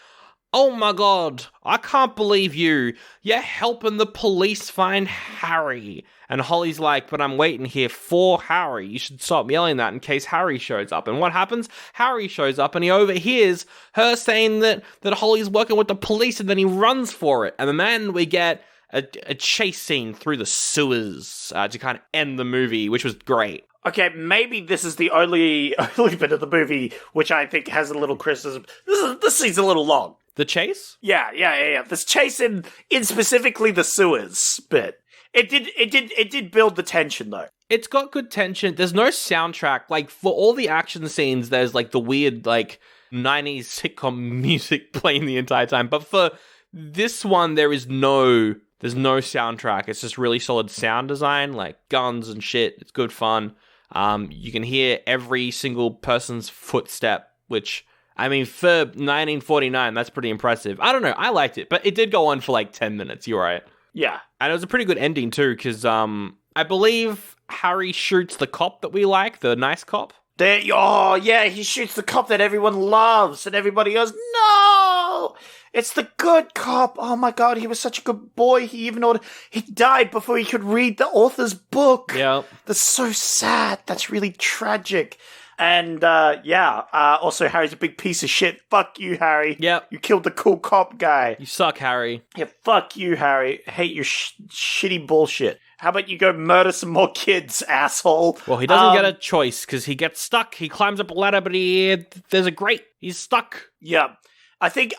oh my god, I can't believe you're helping the police find Harry. And Holly's like, but I'm waiting here for Harry. You should stop yelling that in case Harry shows up. And what happens? Harry shows up and he overhears her saying that Holly's working with the police, and then he runs for it. And then we get a chase scene through the sewers to kind of end the movie, which was great. Okay, maybe this is the only bit of the movie which I think has a little criticism. This scene's a little long. The chase? Yeah. This chase in specifically the sewers bit. It did build the tension though. It's got good tension. There's no soundtrack. Like for all the action scenes, there's like the weird like 90s sitcom music playing the entire time. But for this one, there's no soundtrack. It's just really solid sound design, like guns and shit. It's good fun. You can hear every single person's footstep, which, I mean, for 1949, that's pretty impressive. I don't know. I liked it, but it did go on for like 10 minutes. You're right. Yeah. And it was a pretty good ending too, because I believe Harry shoots the cop that we like, the nice cop. He shoots the cop that everyone loves, and everybody goes, no! It's the good cop. Oh my god, he was such a good boy. He died before he could read the author's book. Yeah. That's so sad. That's really tragic. And, also Harry's a big piece of shit. Fuck you, Harry. Yep. You killed the cool cop guy. You suck, Harry. Yeah, fuck you, Harry. I hate your shitty bullshit. How about you go murder some more kids, asshole? Well, he doesn't get a choice because he gets stuck. He climbs up a ladder, but there's a grate. He's stuck. Yeah. I think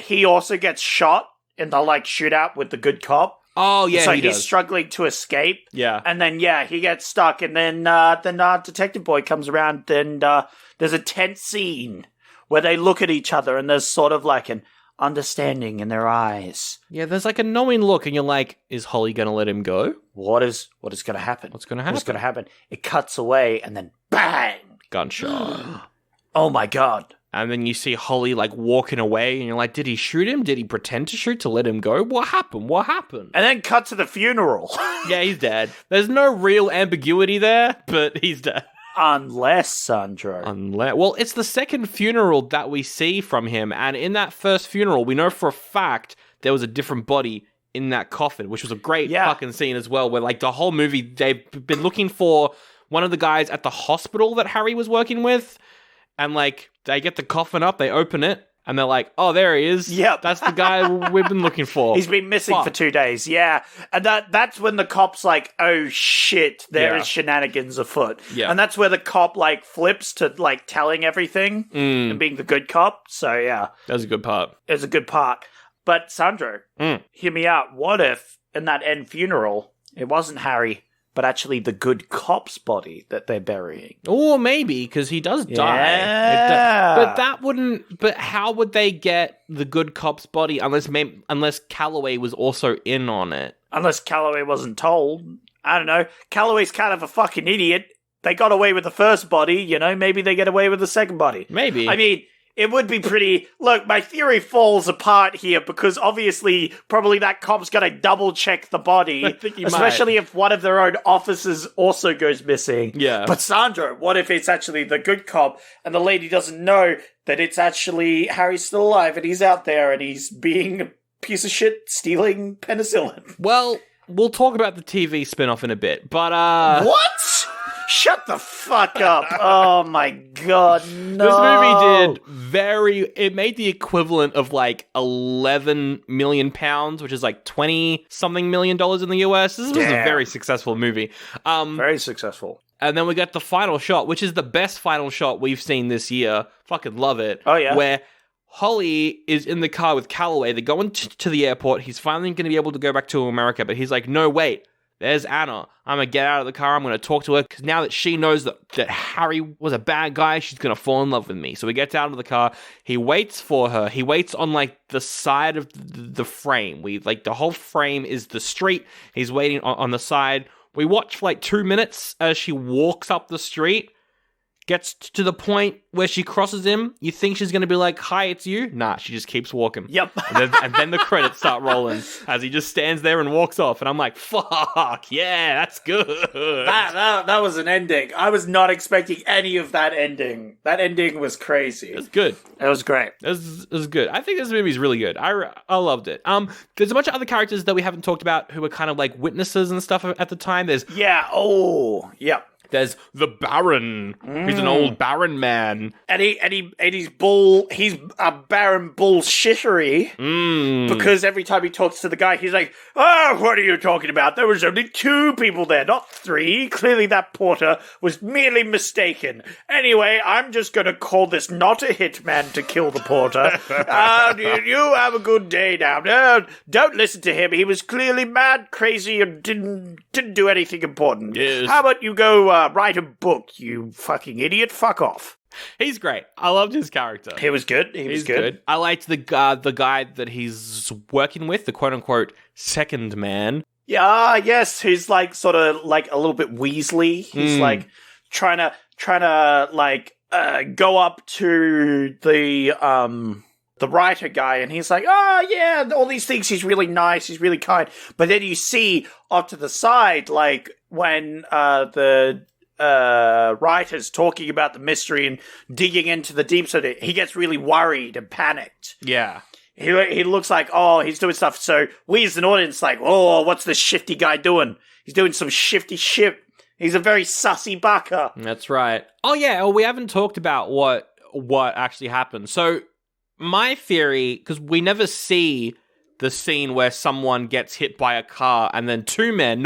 he also gets shot in the like shootout with the good cop. Oh yeah, so he he's does. struggling to escape. Yeah, and then he gets stuck, and then Detective Boy comes around, and there's a tense scene where they look at each other, and there's sort of like an understanding in their eyes. Yeah, there's like a knowing look, and you're like, is Holly gonna let him go? What is going to happen? What's gonna happen? It cuts away, and then bang! Gunshot. Oh my god. And then you see Holly like walking away, and you're like, did he shoot him? Did he pretend to shoot to let him go? What happened? And then cut to the funeral. Yeah, he's dead. There's no real ambiguity there, but he's dead. Unless, Sandro. Well, it's the second funeral that we see from him, and in that first funeral, we know for a fact there was a different body in that coffin, which was a great fucking scene as well, where like the whole movie, they've been looking for one of the guys at the hospital that Harry was working with, and like they get the coffin up, they open it, and they're like, oh, there he is. Yep. That's the guy we've been looking for. He's been missing for 2 days, yeah. And that's when the cop's like, oh shit, there is shenanigans afoot. Yeah. And that's where the cop like flips to like telling everything and being the good cop. So yeah. That was a good part. It was a good part. But Sandro, hear me out. What if in that end funeral, it wasn't Harry, but actually the good cop's body that they're burying? Or maybe, because he does die. Yeah. But that wouldn't... But how would they get the good cop's body unless Calloway was also in on it? Unless Calloway wasn't told. I don't know. Calloway's kind of a fucking idiot. They got away with the first body, maybe they get away with the second body. Maybe. I mean... It would be pretty... Look, my theory falls apart here because obviously probably that cop's going to double-check the body. I think he especially if one of their own officers also goes missing. Yeah. But Sandro, what if it's actually the good cop and the lady doesn't know that it's actually Harry's still alive and he's out there and he's being a piece of shit stealing penicillin? Well, we'll talk about the TV spin-off in a bit, but What? Shut the fuck up. Oh my god, no. This movie it made the equivalent of like 11 million pounds, which is like 20-something million dollars in the US. This was a very successful movie. Very successful. And then we got the final shot, which is the best final shot we've seen this year. Fucking love it. Oh, yeah. Where Holly is in the car with Calloway. They're going to the airport. He's finally going to be able to go back to America, but he's like, no, wait. There's Anna. I'm going to get out of the car. I'm going to talk to her because now that she knows that Harry was a bad guy, she's going to fall in love with me. So he gets out of the car. He waits for her. He waits on like the side of the frame. The whole frame is the street. He's waiting on the side. We watch for like 2 minutes as she walks up the street. Gets to the point where she crosses him. You think she's going to be like, hi, it's you? Nah, she just keeps walking. Yep. and then the credits start rolling as he just stands there and walks off. And I'm like, fuck, yeah, that's good. That was an ending. I was not expecting any of that ending. That ending was crazy. It was good. It was great. It was good. I think this movie's really good. I loved it. There's a bunch of other characters that we haven't talked about who were kind of like witnesses and stuff at the time. There's There's the Baron. He's an old Baron man. And he's a Baron bullshittery. Because every time he talks to the guy, he's like, oh, what are you talking about? There was only 2 people there, not 3. Clearly that porter was merely mistaken. Anyway, I'm just going to call this not a hitman to kill the porter. You have a good day now. No, don't listen to him. He was clearly mad, crazy, and didn't do anything important. Yes. How about you go write a book, you fucking idiot? Fuck off. He's great. I loved his character. He was good. He was good. I liked the guy that he's working with, the quote-unquote second man. Yeah, yes, he's like sort of like a little bit Weasley. He's like trying to like go up to the writer guy, and he's like, oh yeah, all these things, he's really nice, he's really kind. But then you see off to the side, like when the writer's talking about the mystery and digging into the deep, so that he gets really worried and panicked. Yeah. He looks like, oh, he's doing stuff. So we as an audience like, oh, what's this shifty guy doing? He's doing some shifty shit. He's a very sussy bucker. That's right. Oh yeah, well, we haven't talked about what actually happened. So my theory, because we never see the scene where someone gets hit by a car and then 3 men,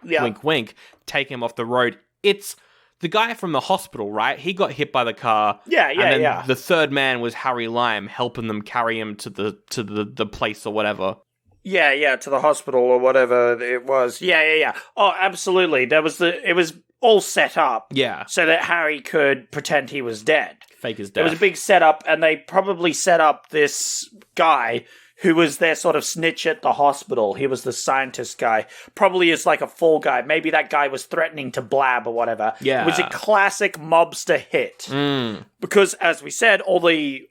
wink, wink, take him off the road. It's the guy from the hospital, right? He got hit by the car. Yeah. And then the third man was Harry Lime, helping them carry him to the place or whatever. Yeah, to the hospital or whatever it was. Yeah. Oh, absolutely. It was all set up. Yeah. So that Harry could pretend he was dead. Fake his death. It was a big setup, and they probably set up this guy who was their sort of snitch at the hospital. He was the scientist guy. Probably is like a fall guy. Maybe that guy was threatening to blab or whatever. Yeah. It was a classic mobster hit. Because, as we said, all the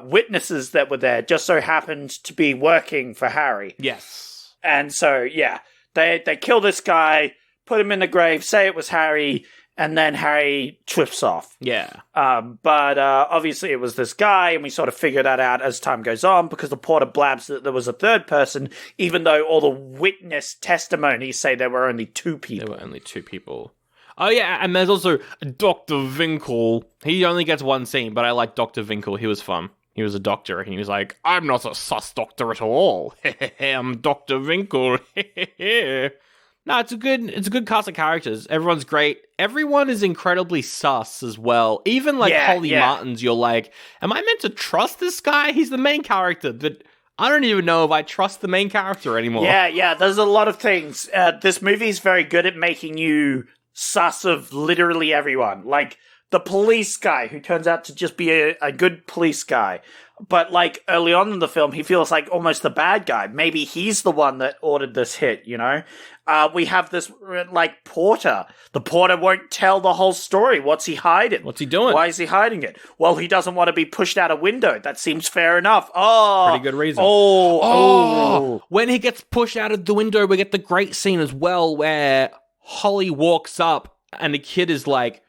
witnesses that were there just so happened to be working for Harry. Yes. And so, yeah, they kill this guy, put him in the grave, say it was Harry, and then Harry trips off. Yeah. But obviously it was this guy, and we sort of figure that out as time goes on, because the porter blabs that there was a third person, even though all the witness testimonies say there were only 2 people. There were only 2 people. Oh, yeah, and there's also Dr. Winkle. He only gets 1 scene, but I like Dr. Winkle. He was fun. He was a doctor, and he was like, I'm not a sus doctor at all. I'm Dr. Winkle. No, it's a good cast of characters. Everyone's great. Everyone is incredibly sus as well. Even Holly Martins, you're like, am I meant to trust this guy? He's the main character, but I don't even know if I trust the main character anymore. Yeah, there's a lot of things. This movie is very good at making you sus of literally everyone. Like, the police guy, who turns out to just be a good police guy. But, early on in the film, he feels like almost the bad guy. Maybe he's the one that ordered this hit, you know? We have this, porter. The porter won't tell the whole story. What's he hiding? What's he doing? Why is he hiding it? Well, he doesn't want to be pushed out a window. That seems fair enough. Oh. Pretty good reason. When he gets pushed out of the window, we get the great scene as well where Holly walks up and the kid is like,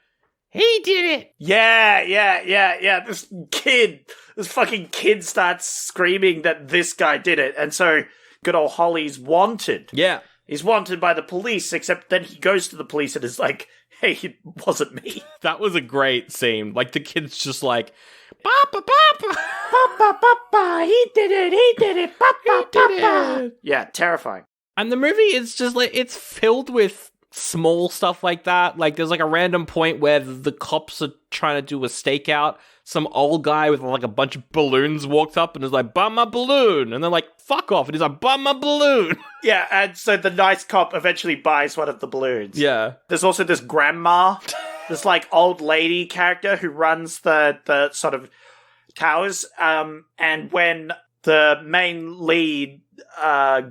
he did it! Yeah. This fucking kid starts screaming that this guy did it. And so good old Holly's wanted. Yeah. He's wanted by the police, except then he goes to the police and is like, hey, it wasn't me. That was a great scene. Like, the kid's just like, Papa, he did it, Papa. Yeah, terrifying. And the movie is just it's filled with small stuff like that. Like, there's a random point where the cops are trying to do a stakeout. Some old guy with a bunch of balloons walked up and is like, bum my balloon. And they're like, fuck off. And he's like, bum my balloon. Yeah, and so the nice cop eventually buys one of the balloons. Yeah. There's also this grandma, this old lady character who runs the sort of towers. And when the main lead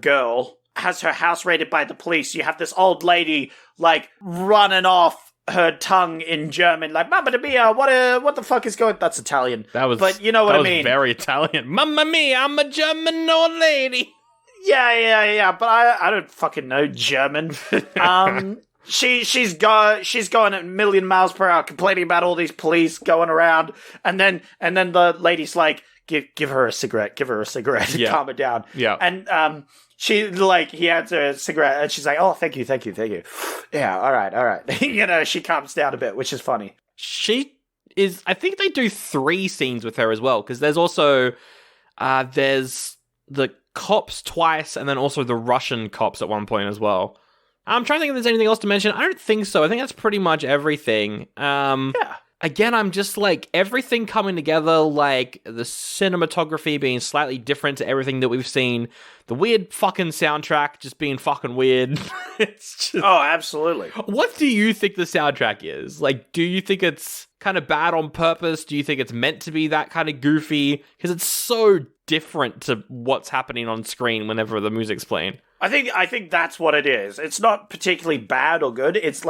girl has her house raided by the police, you have this old lady running off her tongue in German, like "Mamma mia, what the fuck is going?" That's Italian. But you know what I mean. That was very Italian. Mamma mia, I'm a German old lady. Yeah. But I don't fucking know German. She's going at a million miles per hour, complaining about all these police going around, and then the lady's like, "Give her a cigarette. Give her a cigarette. Yeah. Calm her down." Yeah. And she he hands her a cigarette, and she's like, "Oh, thank you. Yeah, all right." You know, she calms down a bit, which is funny. She is. I think they do 3 scenes with her as well, because there's also there's the cops twice, and then also the Russian cops at one point as well. I'm trying to think if there's anything else to mention. I don't think so. I think that's pretty much everything. Yeah. Again, I'm just everything coming together, the cinematography being slightly different to everything that we've seen. The weird fucking soundtrack just being fucking weird. It's just... Oh, absolutely. What do you think the soundtrack is? Do you think it's kind of bad on purpose? Do you think it's meant to be that kind of goofy? Because it's so different to what's happening on screen whenever the music's playing. I think that's what it is. It's not particularly bad or good. It's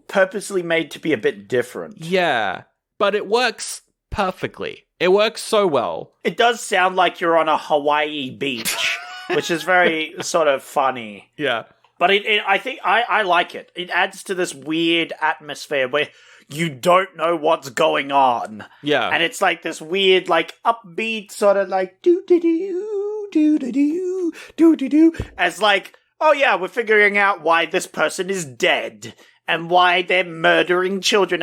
purposely made to be a bit different. Yeah, but it works perfectly. It works so well. It does sound like you're on a Hawaii beach, which is very sort of funny. Yeah. But I think I like it. It adds to this weird atmosphere where you don't know what's going on. Yeah. And it's this weird, upbeat sort of doo-doo-doo, doo-doo-doo, doo-doo-doo. As oh yeah, we're figuring out why this person is dead. And why they're murdering children.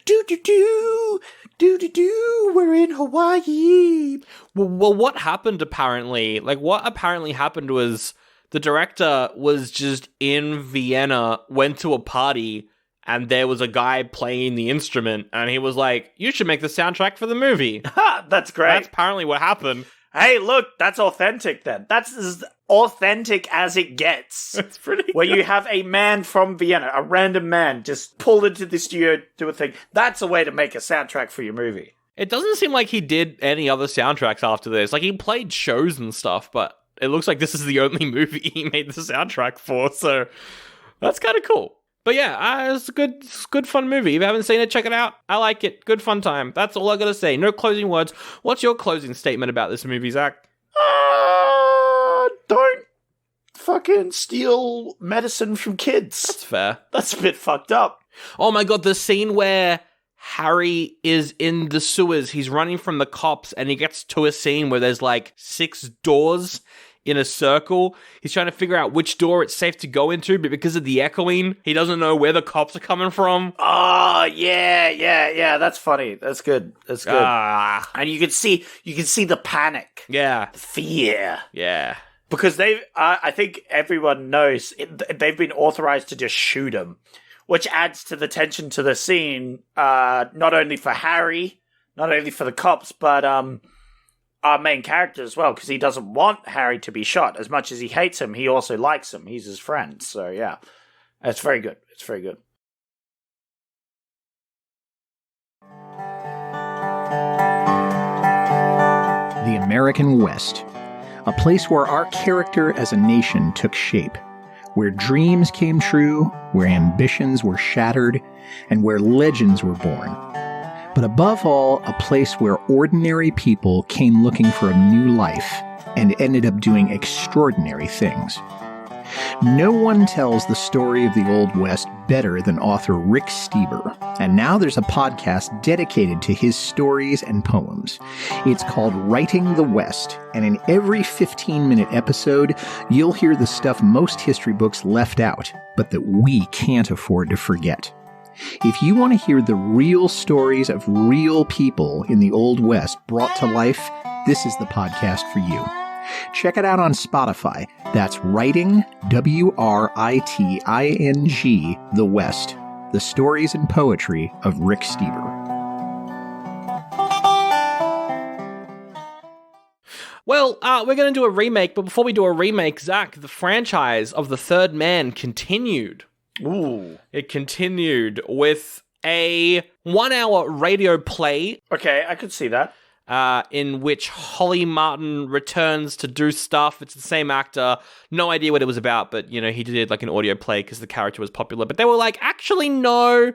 Do-do-do, do-do-do, we're in Hawaii. Well, what happened apparently? What apparently happened was the director was just in Vienna, went to a party, and there was a guy playing the instrument, and he was like, you should make the soundtrack for the movie. That's great. That's apparently what happened. Hey, look, that's authentic then. That's as authentic as it gets. It's pretty Where good. you have a man from Vienna, a random man, just pulled into the studio, do a thing. That's a way to make a soundtrack for your movie. It doesn't seem like he did any other soundtracks after this. Like, he played shows and stuff, but it looks like this is the only movie he made the soundtrack for, so that's kind of cool. But yeah, it's a good fun movie. If you haven't seen it, check it out. I like it. Good fun time. That's all I gotta say. No closing words. What's your closing statement about this movie, Zach? Don't fucking steal medicine from kids. That's fair. That's a bit fucked up. Oh my god, the scene where Harry is in the sewers. He's running from the cops, and he gets to a scene where there's like 6 doors in a circle. He's trying to figure out which door it's safe to go into, but because of the echoing, he doesn't know where the cops are coming from. Oh, yeah. That's funny. That's good. And you can see the panic. Yeah. The fear. Yeah. Because I think everyone knows they've been authorized to just shoot him, which adds to the tension to the scene, not only for Harry, not only for the cops, but our main character as well, because he doesn't want Harry to be shot. As much as he hates him, he also likes him. He's his friend. So, yeah. It's very good. It's very good. The American West. A place where our character as a nation took shape. Where dreams came true, where ambitions were shattered, and where legends were born. But above all, a place where ordinary people came looking for a new life and ended up doing extraordinary things. No one tells the story of the Old West better than author Rick Steber, and now there's a podcast dedicated to his stories and poems. It's called Writing the West, and in every 15-minute episode, you'll hear the stuff most history books left out, but that we can't afford to forget. If you want to hear the real stories of real people in the Old West brought to life, this is the podcast for you. Check it out on Spotify. That's Writing, W-R-I-T-I-N-G, The West. The stories and poetry of Rick Steber. Well, we're going to do a remake, but before we do a remake, Zach, the franchise of The Third Man continued. Ooh. It continued with a 1-hour radio play. Okay, I could see that. In which Holly Martin returns to do stuff. It's the same actor. No idea what it was about, but, you know, he did like an audio play because the character was popular. But they were like, actually, no.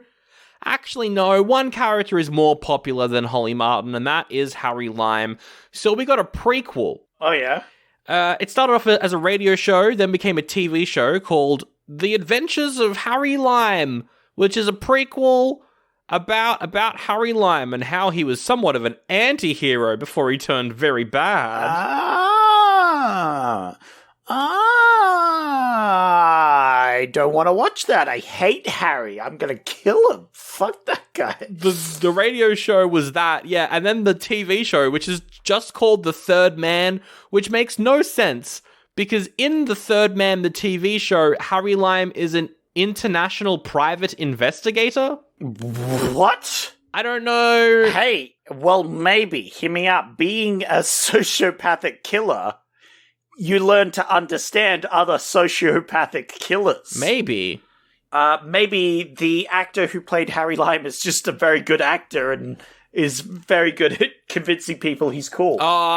One character is more popular than Holly Martin, and that is Harry Lime. So we got a prequel. Oh, yeah? It started off as a radio show, then became a TV show called The Adventures of Harry Lime, which is a prequel about Harry Lime and how he was somewhat of an anti-hero before he turned very bad. I don't want to watch that. I hate Harry. I'm going to kill him. Fuck that guy. The radio show was that, yeah, and then the TV show, which is just called The Third Man, which makes no sense, because in The Third Man, the TV show, Harry Lime is an international private investigator. What? I don't know. Hey, well, maybe. Hear me out. Being a sociopathic killer, you learn to understand other sociopathic killers. Maybe. Maybe the actor who played Harry Lime is just a very good actor and is very good at convincing people he's cool.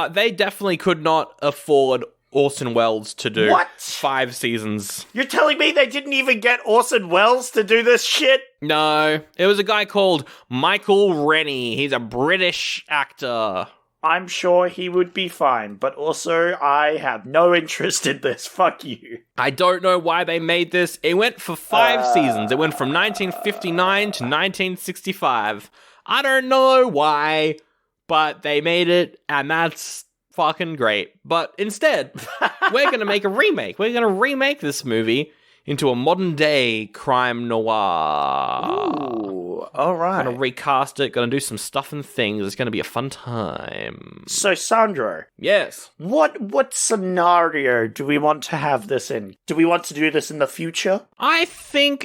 They definitely could not afford Orson Welles to do 5 seasons. You're telling me they didn't even get Orson Welles to do this shit? No, it was a guy called Michael Rennie. He's a British actor. I'm sure he would be fine, but also I have no interest in this. Fuck you. I don't know why they made this. It went for 5 seasons. It went from 1959 to 1965. I don't know why, but they made it, and that's fucking great. But instead, we're going to make a remake. We're going to remake this movie into a modern day crime noir. Ooh, all right. Gonna recast it, gonna do some stuff and things. It's gonna be a fun time. So, Sandro. Yes. What scenario do we want to have this in? Do we want to do this in the future? I feel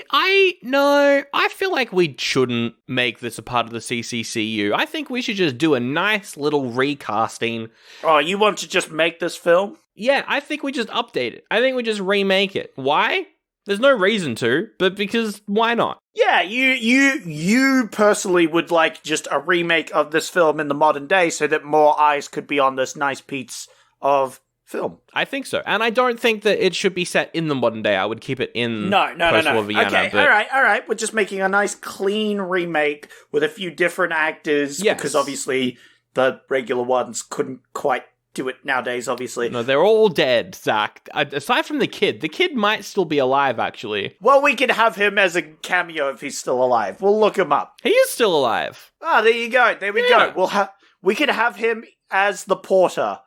like we shouldn't make this a part of the CCCU. I think we should just do a nice little recasting. Oh, you want to just make this film? Yeah, I think we just update it. I think we just remake it. Why? There's no reason to, but because why not? Yeah, you personally would like just a remake of this film in the modern day so that more eyes could be on this nice piece of film. I think so. And I don't think that it should be set in the modern day. I would keep it in post-war Vienna. Okay, all right. We're just making a nice clean remake with a few different actors because obviously the regular ones couldn't quite do it nowadays, obviously. No, they're all dead, Zach. Aside from the kid might still be alive, actually. Well, we could have him as a cameo if he's still alive. We'll look him up. He is still alive. Ah, there you go. There we go. We could have him as the porter.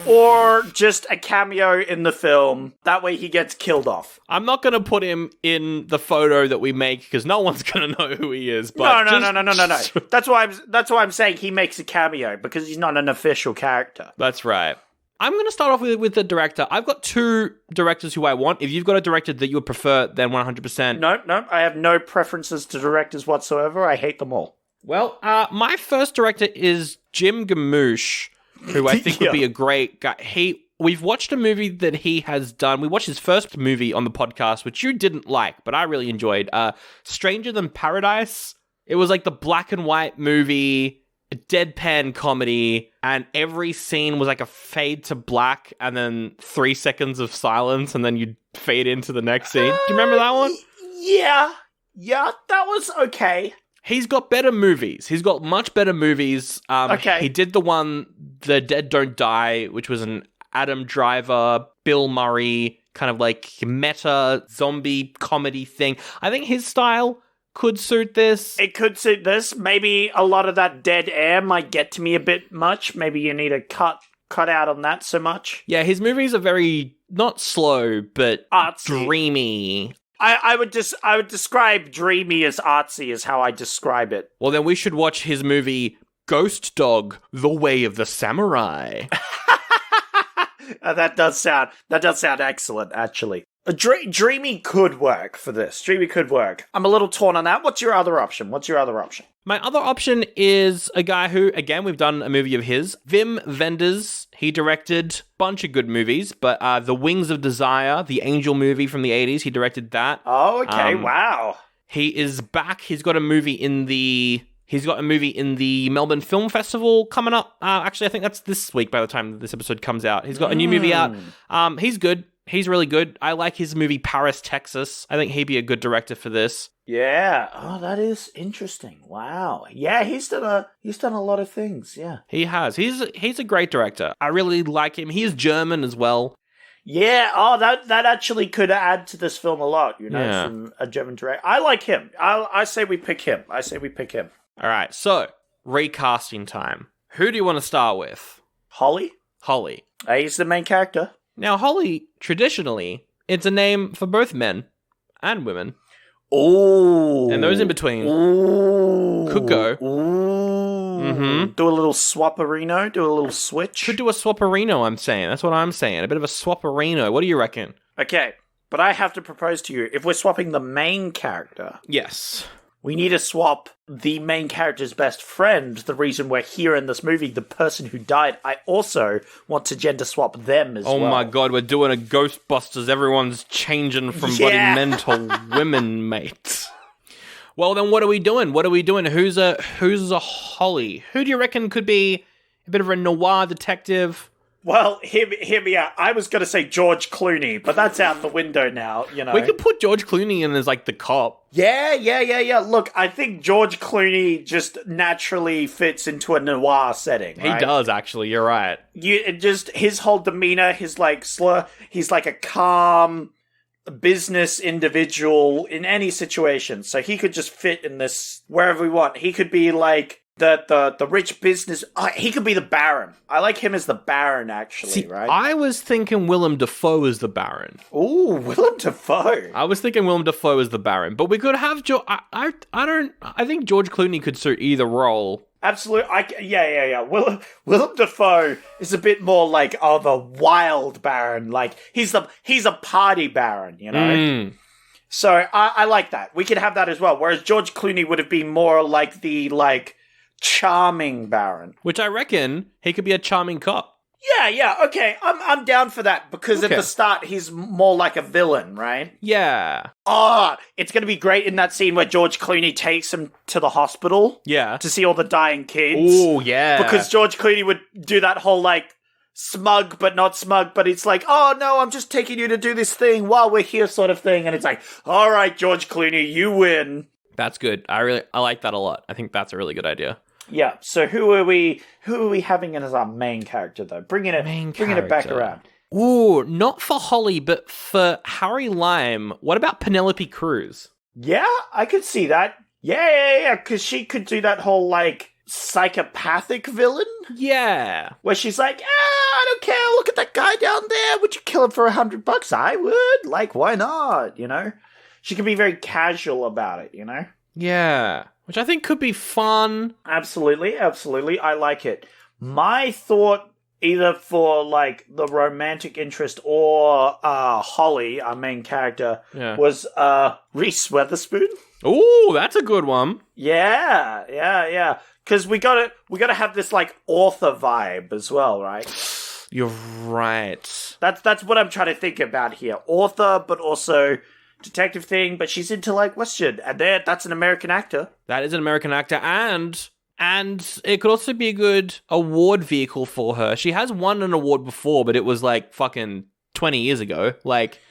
Or just a cameo in the film. That way he gets killed off. I'm not going to put him in the photo that we make because no one's going to know who he is. But no. That's why I'm saying he makes a cameo because he's not an official character. That's right. I'm going to start off with the director. I've got two directors who I want. If you've got a director that you would prefer, then 100%. No. I have no preferences to directors whatsoever. I hate them all. Well, my first director is Jim Jarmusch, who I think would be a great guy. We've watched a movie that he has done. We watched his first movie on the podcast, which you didn't like, but I really enjoyed. Stranger Than Paradise. It was like the black and white movie, a deadpan comedy, and every scene was like a fade to black and then 3 seconds of silence, and then you'd fade into the next scene. Do you remember that one? Yeah, that was okay. He's got better movies. He's got much better movies. Okay. He did the one, The Dead Don't Die, which was an Adam Driver, Bill Murray, kind of like meta zombie comedy thing. I think his style could suit this. It could suit this. Maybe a lot of that dead air might get to me a bit much. Maybe you need to cut out on that so much. Yeah, his movies are very, not slow, but artsy. Dreamy. I would describe dreamy as artsy is how I describe it. Well, then we should watch his movie Ghost Dog: The Way of the Samurai. That does sound excellent, actually. Dreamy could work for this. Dreamy could work. I'm a little torn on that. What's your other option? My other option is a guy who, again, we've done a movie of his. Wim Wenders. He directed a bunch of good movies, but The Wings of Desire, the Angel movie from the 80s, he directed that. Oh, okay. Wow. He is back. He's got a movie in the Melbourne Film Festival coming up. Actually, I think that's this week by the time this episode comes out. He's got a new movie out. He's good. He's really good. I like his movie Paris, Texas. I think he'd be a good director for this. Yeah. Oh, that is interesting. Wow. Yeah, he's done a lot of things. Yeah. He has. He's a great director. I really like him. He is German as well. Yeah. Oh, that actually could add to this film a lot. From a German director. I like him. I say we pick him. All right. So recasting time. Who do you want to start with? Holly. He's the main character. Now, Holly, traditionally, it's a name for both men and women. Oh. And those in between could go. Do a little swapperino, do a little switch. Could do a swapperino, I'm saying. That's what I'm saying. A bit of a swapperino. What do you reckon? Okay, but I have to propose to you, if we're swapping the main character... Yes. We need to swap the main character's best friend, the reason we're here in this movie, the person who died. I also want to gender swap them as well. Oh my god, we're doing a Ghostbusters. Everyone's changing from bloody men to women, mate. Well, then what are we doing? Who's a Holly? Who do you reckon could be a bit of a noir detective? Well, hear me out. I was going to say George Clooney, but that's out the window now, We could put George Clooney in as, like, the cop. Yeah. Look, I think George Clooney just naturally fits into a noir setting, right? He does, actually. You're right. His whole demeanor, his, like, slur, he's like a calm business individual in any situation. So he could just fit in this wherever we want. He could be, like, the rich business. He could be the Baron. I like him as the Baron, actually. See, right? I was thinking Willem Dafoe as the Baron. Ooh, Willem Dafoe. I was thinking Willem Dafoe as the Baron, but we could have I think George Clooney could suit either role. Absolutely. Yeah. Willem Dafoe is a bit more like the wild Baron. Like he's a party Baron, you know. So I like that. We could have that as well. Whereas George Clooney would have been more like the charming Baron, which I reckon he could be a charming cop. Yeah, okay. I'm down for that because at the start he's more like a villain, right? Yeah. It's going to be great in that scene where George Clooney takes him to the hospital. Yeah. To see all the dying kids. Oh, yeah. Because George Clooney would do that whole smug but not smug, but it's like, oh no, I'm just taking you to do this thing while we're here sort of thing. And it's like, all right, George Clooney, you win. That's good. I like that a lot. I think that's a really good idea. Yeah. So who are we having as our main character though? Bringing it back around. Ooh, not for Holly, but for Harry Lime. What about Penelope Cruz? Yeah, I could see that. Yeah. Because she could do that whole psychopathic villain. Yeah. Where she's like, I don't care. Look at that guy down there. Would you kill him for $100? I would. Why not? You know. She can be very casual about it. You know. Yeah. Which I think could be fun. Absolutely. I like it. My thought, either for the romantic interest or Holly, our main character, was Reese Witherspoon. Ooh, that's a good one. Yeah. Because we gotta have this author vibe as well, right? You're right. That's what I'm trying to think about here. Author, but also detective thing, but she's into Western, and that's an American actor. That is an American actor, and it could also be a good award vehicle for her. She has won an award before, but it was fucking 20 years ago.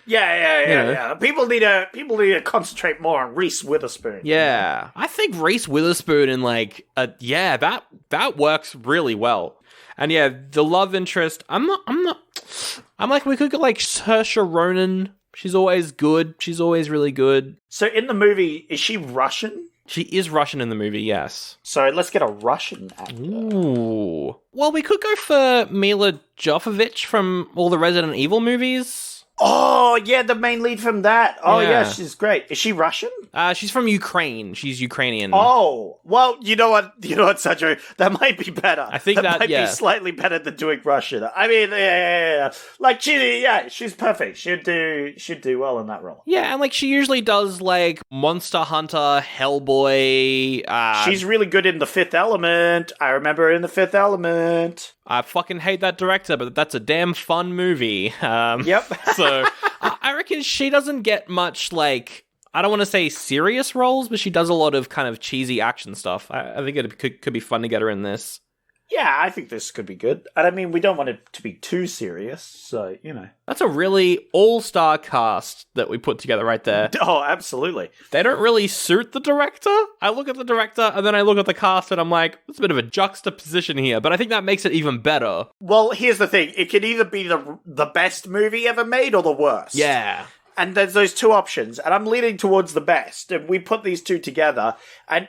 Yeah. People need to concentrate more on Reese Witherspoon. Yeah, I think Reese Witherspoon and that works really well. And yeah, the love interest. I'm we could get Saoirse Ronan. She's always good. She's always really good. So in the movie, is she Russian? She is Russian in the movie, yes. So let's get a Russian actor. Ooh. Well, we could go for Mila Jovovich from all the Resident Evil movies. Oh, yeah, the main lead from that. Oh, yeah, she's great. Is she Russian? She's from Ukraine. She's Ukrainian. Oh, well, you know what, Sanjay? That might be better. I think that might be slightly better than doing Russian. I mean, yeah. She's perfect. She'd do well in that role. Yeah, and she usually does Monster Hunter, Hellboy. She's really good in The Fifth Element. I remember her in The Fifth Element. I fucking hate that director, but that's a damn fun movie. Yep. So I reckon she doesn't get much I don't want to say serious roles, but she does a lot of kind of cheesy action stuff. I think it could be fun to get her in this. Yeah, I think this could be good. And I mean, we don't want it to be too serious, so, you know. That's a really all-star cast that we put together right there. Oh, absolutely. They don't really suit the director. I look at the director, and then I look at the cast, and I'm like, it's a bit of a juxtaposition here, but I think that makes it even better. Well, here's the thing. It could either be the best movie ever made or the worst. Yeah. And there's those two options, and I'm leaning towards the best. And we put these two together, and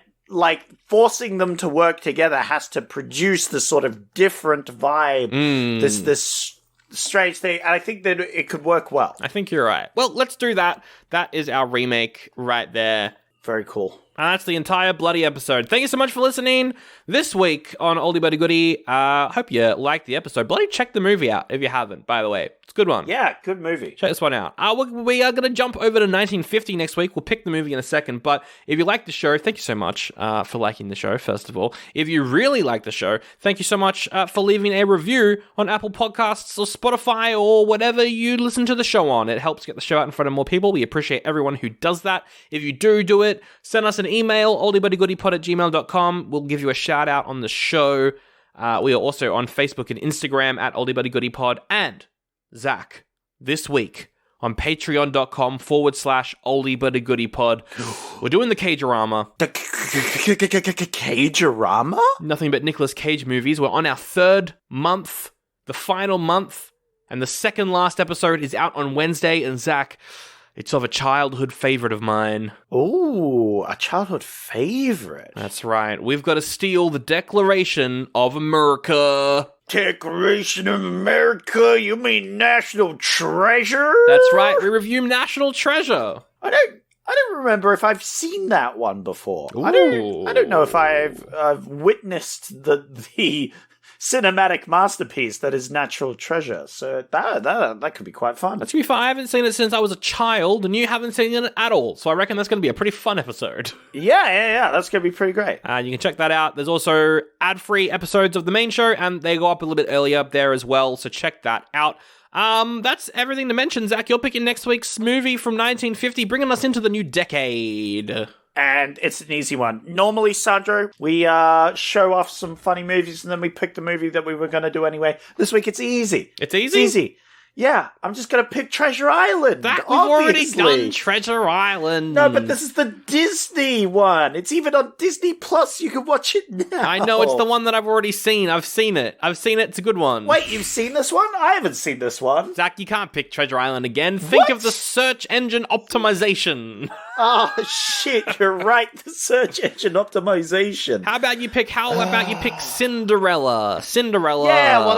forcing them to work together has to produce this sort of different vibe, this strange thing, and I think that it could work well. I think you're right. Well, let's do that. That is our remake right there. Very cool. And that's the entire bloody episode. Thank you so much for listening this week on Oldie Buddy Goodie. Hope you liked the episode. Bloody check the movie out if you haven't, by the way. It's a good one. Yeah, good movie. Check this one out. We are going to jump over to 1950 next week. We'll pick the movie in a second. But if you like the show, thank you so much for liking the show, first of all. If you really like the show, thank you so much for leaving a review on Apple Podcasts or Spotify or whatever you listen to the show on. It helps get the show out in front of more people. We appreciate everyone who does that. If you do it, send us an email, oldiebuddygoodypod@gmail.com. We'll give you a shout out on the show. We are also on Facebook and Instagram at oldiebuddygoodypod. And Zach, this week on patreon.com/oldiebuddygoodypod, we're doing the Cagerama. The Cagerama? Nothing but Nicolas Cage movies. We're on our third month, the final month, and the second last episode is out on Wednesday. And Zach, It's of a childhood favorite of mine. Ooh, a childhood favorite. That's right. We've got to steal the Declaration of America. Declaration of America? You mean National Treasure? That's right. We review National Treasure. I don't remember if I've seen that one before. Ooh. I don't know if I've witnessed the cinematic masterpiece that is Natural Treasure. So that could be quite fun. To be fair, I haven't seen it since I was a child, and you haven't seen it at all. So I reckon that's going to be a pretty fun episode. Yeah. That's going to be pretty great. You can check that out. There's also ad-free episodes of the main show, and they go up a little bit earlier there as well. So check that out. That's everything to mention. Zach, you're picking next week's movie from 1950, bringing us into the new decade. And it's an easy one. Normally, Sandro, we show off some funny movies and then we pick the movie that we were going to do anyway. This week, it's easy. It's easy? Yeah, I'm just going to pick Treasure Island. We've already done Treasure Island. No, but this is the Disney one. It's even on Disney Plus. You can watch it now. I know, it's the one that I've already seen. I've seen it. It's a good one. Wait, you've seen this one? I haven't seen this one. Zach, you can't pick Treasure Island again. Think of the search engine optimization. Oh, shit, you're right. The search engine optimization. How about you pick Cinderella? Yeah, well,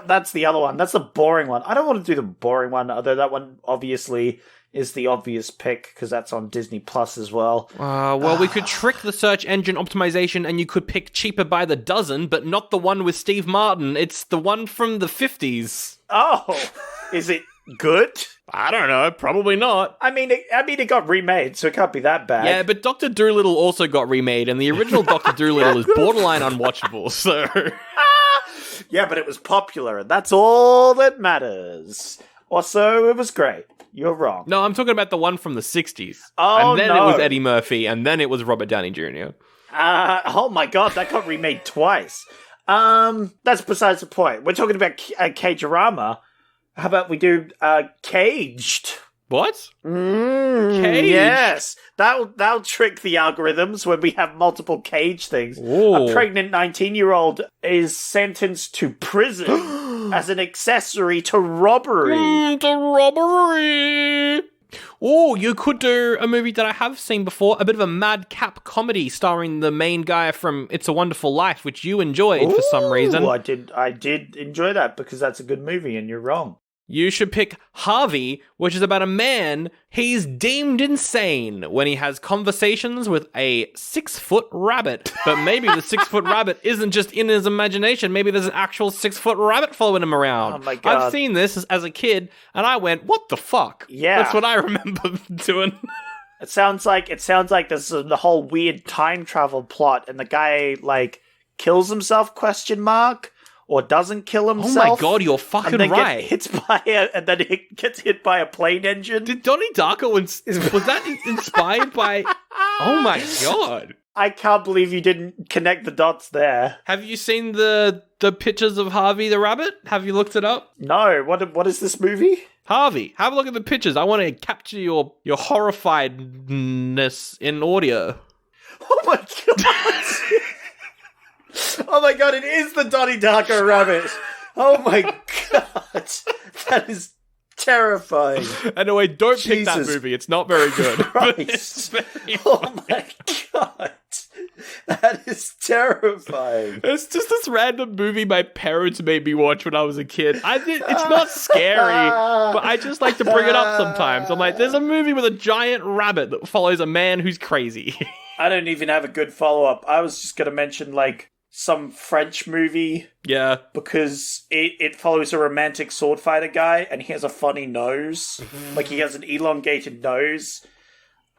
that's the other one. That's the boring one. I don't want to do the boring one, although that one obviously is the obvious pick because that's on Disney Plus as well. Well, we could trick the search engine optimization and you could pick Cheaper by the Dozen, but not the one with Steve Martin. It's the one from the 50s. Oh, is it good? I don't know, probably not. I mean, it got remade, so it can't be that bad. Yeah, but Dr. Dolittle also got remade, and the original Dr. Dolittle is borderline unwatchable, so... Yeah, but it was popular, and that's all that matters. Also, it was great. You're wrong. No, I'm talking about the one from the 60s. Oh, and then no. it was Eddie Murphy, and then it was Robert Downey Jr. Oh my god, that got remade twice. That's besides the point. We're talking about Cage-orama. How about we do Caged? What? Caged? Yes. That'll trick the algorithms when we have multiple Cage things. Ooh. A pregnant 19-year-old is sentenced to prison as an accessory to robbery. Oh, you could do a movie that I have seen before, a bit of a madcap comedy starring the main guy from It's a Wonderful Life, which you enjoyed for some reason. I did enjoy that because that's a good movie, and you're wrong. You should pick Harvey, which is about a man. He's deemed insane when he has conversations with a 6-foot rabbit. But maybe the 6-foot rabbit isn't just in his imagination. Maybe there's an actual 6-foot rabbit following him around. Oh my God. I've seen this as a kid, and I went, what the fuck? Yeah. That's what I remember doing. It sounds like this is the whole weird time travel plot, and the guy, kills himself, ? Or doesn't kill himself. Oh my god, you're fucking right. And then he gets hit by a plane engine. Did Donnie Darko was that inspired by? Oh my god! I can't believe you didn't connect the dots there. Have you seen the pictures of Harvey the rabbit? Have you looked it up? No. What is this movie? Harvey, have a look at the pictures. I want to capture your horrifiedness in audio. Oh my god! Oh my god, it is the Donnie Darko rabbit! Oh my god! That is terrifying. Anyway, don't pick that movie. It's not very good. Christ. Oh my god! That is terrifying. It's just this random movie my parents made me watch when I was a kid. It's not scary, but I just like to bring it up sometimes. I'm like, there's a movie with a giant rabbit that follows a man who's crazy. I don't even have a good follow-up. I was just going to mention, some French movie. Yeah. Because it follows a romantic sword fighter guy, and he has a funny nose. He has an elongated nose.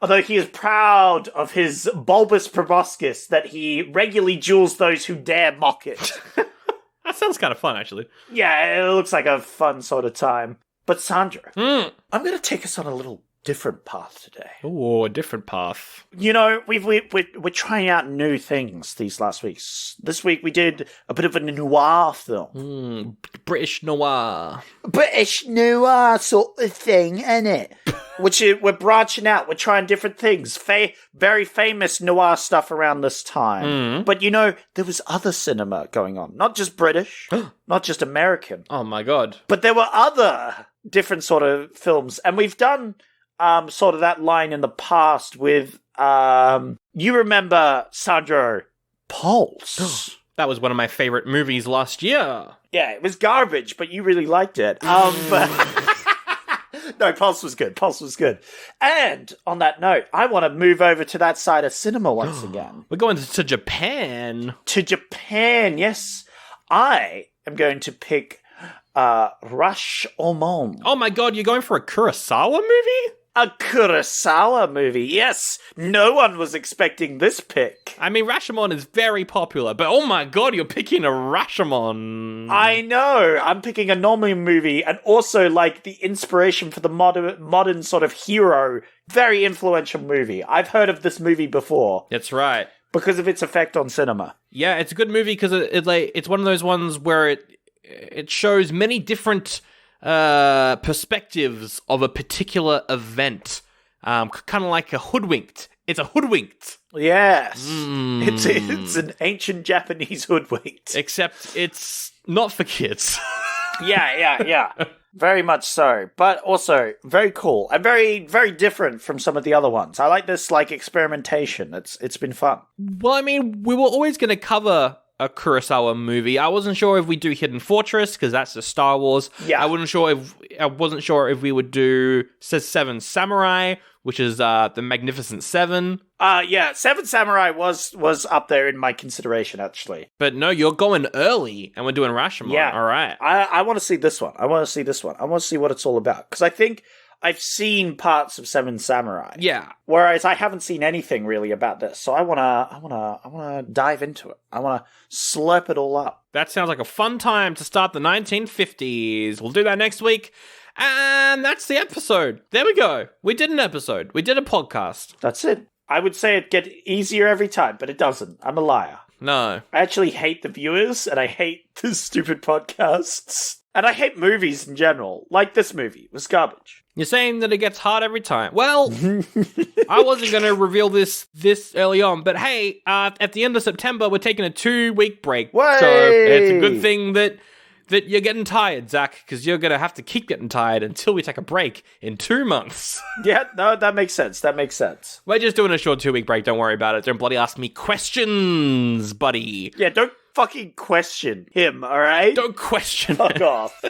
Although he is proud of his bulbous proboscis that he regularly duels those who dare mock it. That sounds kind of fun, actually. Yeah, it looks like a fun sort of time. But Sandra, I'm going to take us on a little different path today. Oh, a different path. You know, we're trying out new things these last weeks. This week we did a bit of a noir film. British noir. British noir sort of thing, innit? We're branching out. We're trying different things. Very famous noir stuff around this time. But there was other cinema going on. Not just British, not just American. Oh my god. But there were other different sort of films. And we've done sort of that line in the past with, you remember Sandro Pulse. That was one of my favorite movies last year. Yeah, it was garbage, but you really liked it. No, Pulse was good. Pulse was good. And on that note, I want to move over to that side of cinema once again. We're going to Japan. To Japan, yes. I am going to pick Rashomon. Oh my god, you're going for a Kurosawa movie? A Kurosawa movie, yes. No one was expecting this pick. I mean, Rashomon is very popular, but oh my god, you're picking a Rashomon. I know. I'm picking a normal movie, and also, like, the inspiration for the modern sort of hero. Very influential movie. I've heard of this movie before. That's right. Because of its effect on cinema. Yeah, it's a good movie because it's one of those ones where it shows many different perspectives of a particular event. Kind of like a hoodwinked. It's a hoodwinked. Yes. It's an ancient Japanese hoodwinked. Except it's not for kids. Yeah. Very much so. But also very cool and very, very different from some of the other ones. I like this like experimentation. It's been fun. Well, I mean, we were always going to cover a Kurosawa movie. I wasn't sure if we'd do Hidden Fortress because that's the Star Wars. Yeah. I wasn't sure if we would do Seven Samurai, which is the Magnificent Seven. Yeah, Seven Samurai was up there in my consideration actually. But no, you're going early, and we're doing Rashomon. Yeah, all right. I want to see this one. I want to see what it's all about because I think I've seen parts of Seven Samurai. Yeah. Whereas I haven't seen anything really about this. So I wanna dive into it. I wanna slurp it all up. That sounds like a fun time to start the 1950s. We'll do that next week. And that's the episode. There we go. We did an episode. We did a podcast. That's it. I would say it get easier every time, but it doesn't. I'm a liar. No. I actually hate the viewers, and I hate the stupid podcasts. And I hate movies in general. Like this movie. It was garbage. You're saying that it gets hard every time. Well, I wasn't going to reveal this early on, but hey, at the end of September, we're taking a 2-week break. Way! So it's a good thing that you're getting tired, Zach, because you're going to have to keep getting tired until we take a break in 2 months. Yeah, no, that makes sense. We're just doing a short 2-week break. Don't worry about it. Don't bloody ask me questions, buddy. Yeah, don't fucking question him, all right? Don't question Fuck off.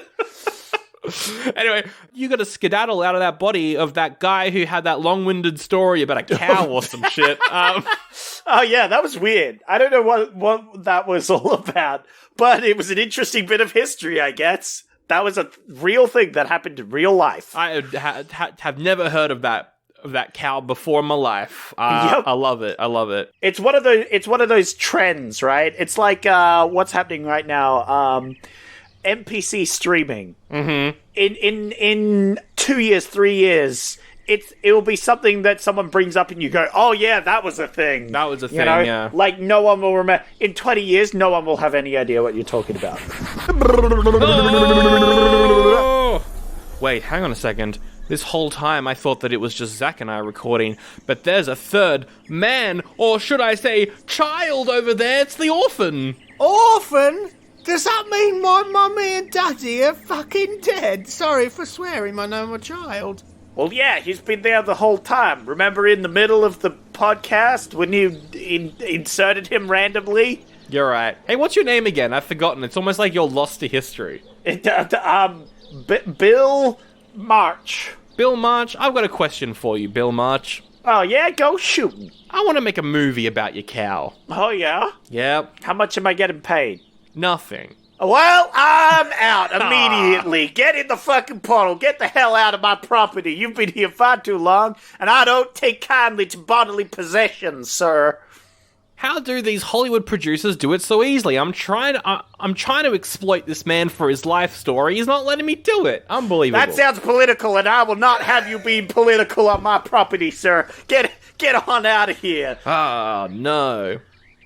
Anyway, you got to skedaddle out of that body of that guy who had that long-winded story about a cow or some shit. Oh yeah, that was weird. I don't know what that was all about, but it was an interesting bit of history, I guess. That was a real thing that happened in real life. I have never heard of that cow before in my life. Yep. I love it. It's one of those trends, right? It's like what's happening right now. NPC streaming. Mm-hmm. In 2 years, 3 years, it will be something that someone brings up and you go, oh yeah, that was a thing. That was a thing, yeah. Like no one will remember. In 20 years, no one will have any idea what you're talking about. Oh! Wait, hang on a second. This whole time I thought that it was just Zach and I recording, but there's a third man, or should I say child over there. It's the orphan. Orphan? Does that mean my mummy and daddy are fucking dead? Sorry for swearing, I know I'm a child. Well, yeah, he's been there the whole time. Remember in the middle of the podcast when you inserted him randomly? You're right. Hey, what's your name again? I've forgotten. It's almost like you're lost to history. Bill March. Bill March, I've got a question for you, Bill March. Oh, yeah? Go shooting. I want to make a movie about your cow. Oh, yeah? Yep. How much am I getting paid? Nothing. Well, I'm out immediately. Get in the fucking portal. Get the hell out of my property. You've been here far too long, and I don't take kindly to bodily possessions, sir. How do these Hollywood producers do it so easily? I'm trying to exploit this man for his life story. He's not letting me do it. Unbelievable. That sounds political, and I will not have you being political on my property, sir. Get on out of here. Oh, no.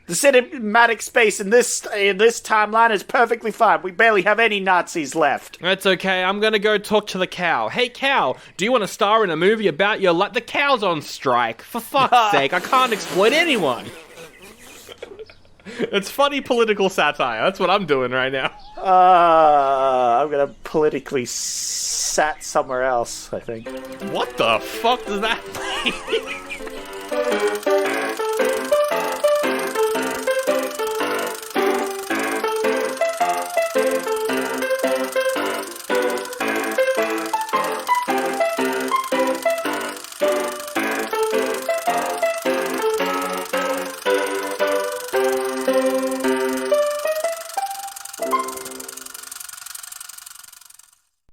The cinematic space in this timeline is perfectly fine. We barely have any Nazis left. That's okay. I'm going to go talk to the cow. Hey, cow, do you want to star in a movie about your life? The cow's on strike. For fuck's sake, I can't exploit anyone. It's funny political satire. That's what I'm doing right now. I'm gonna politically sat somewhere else, I think. What the fuck does that mean?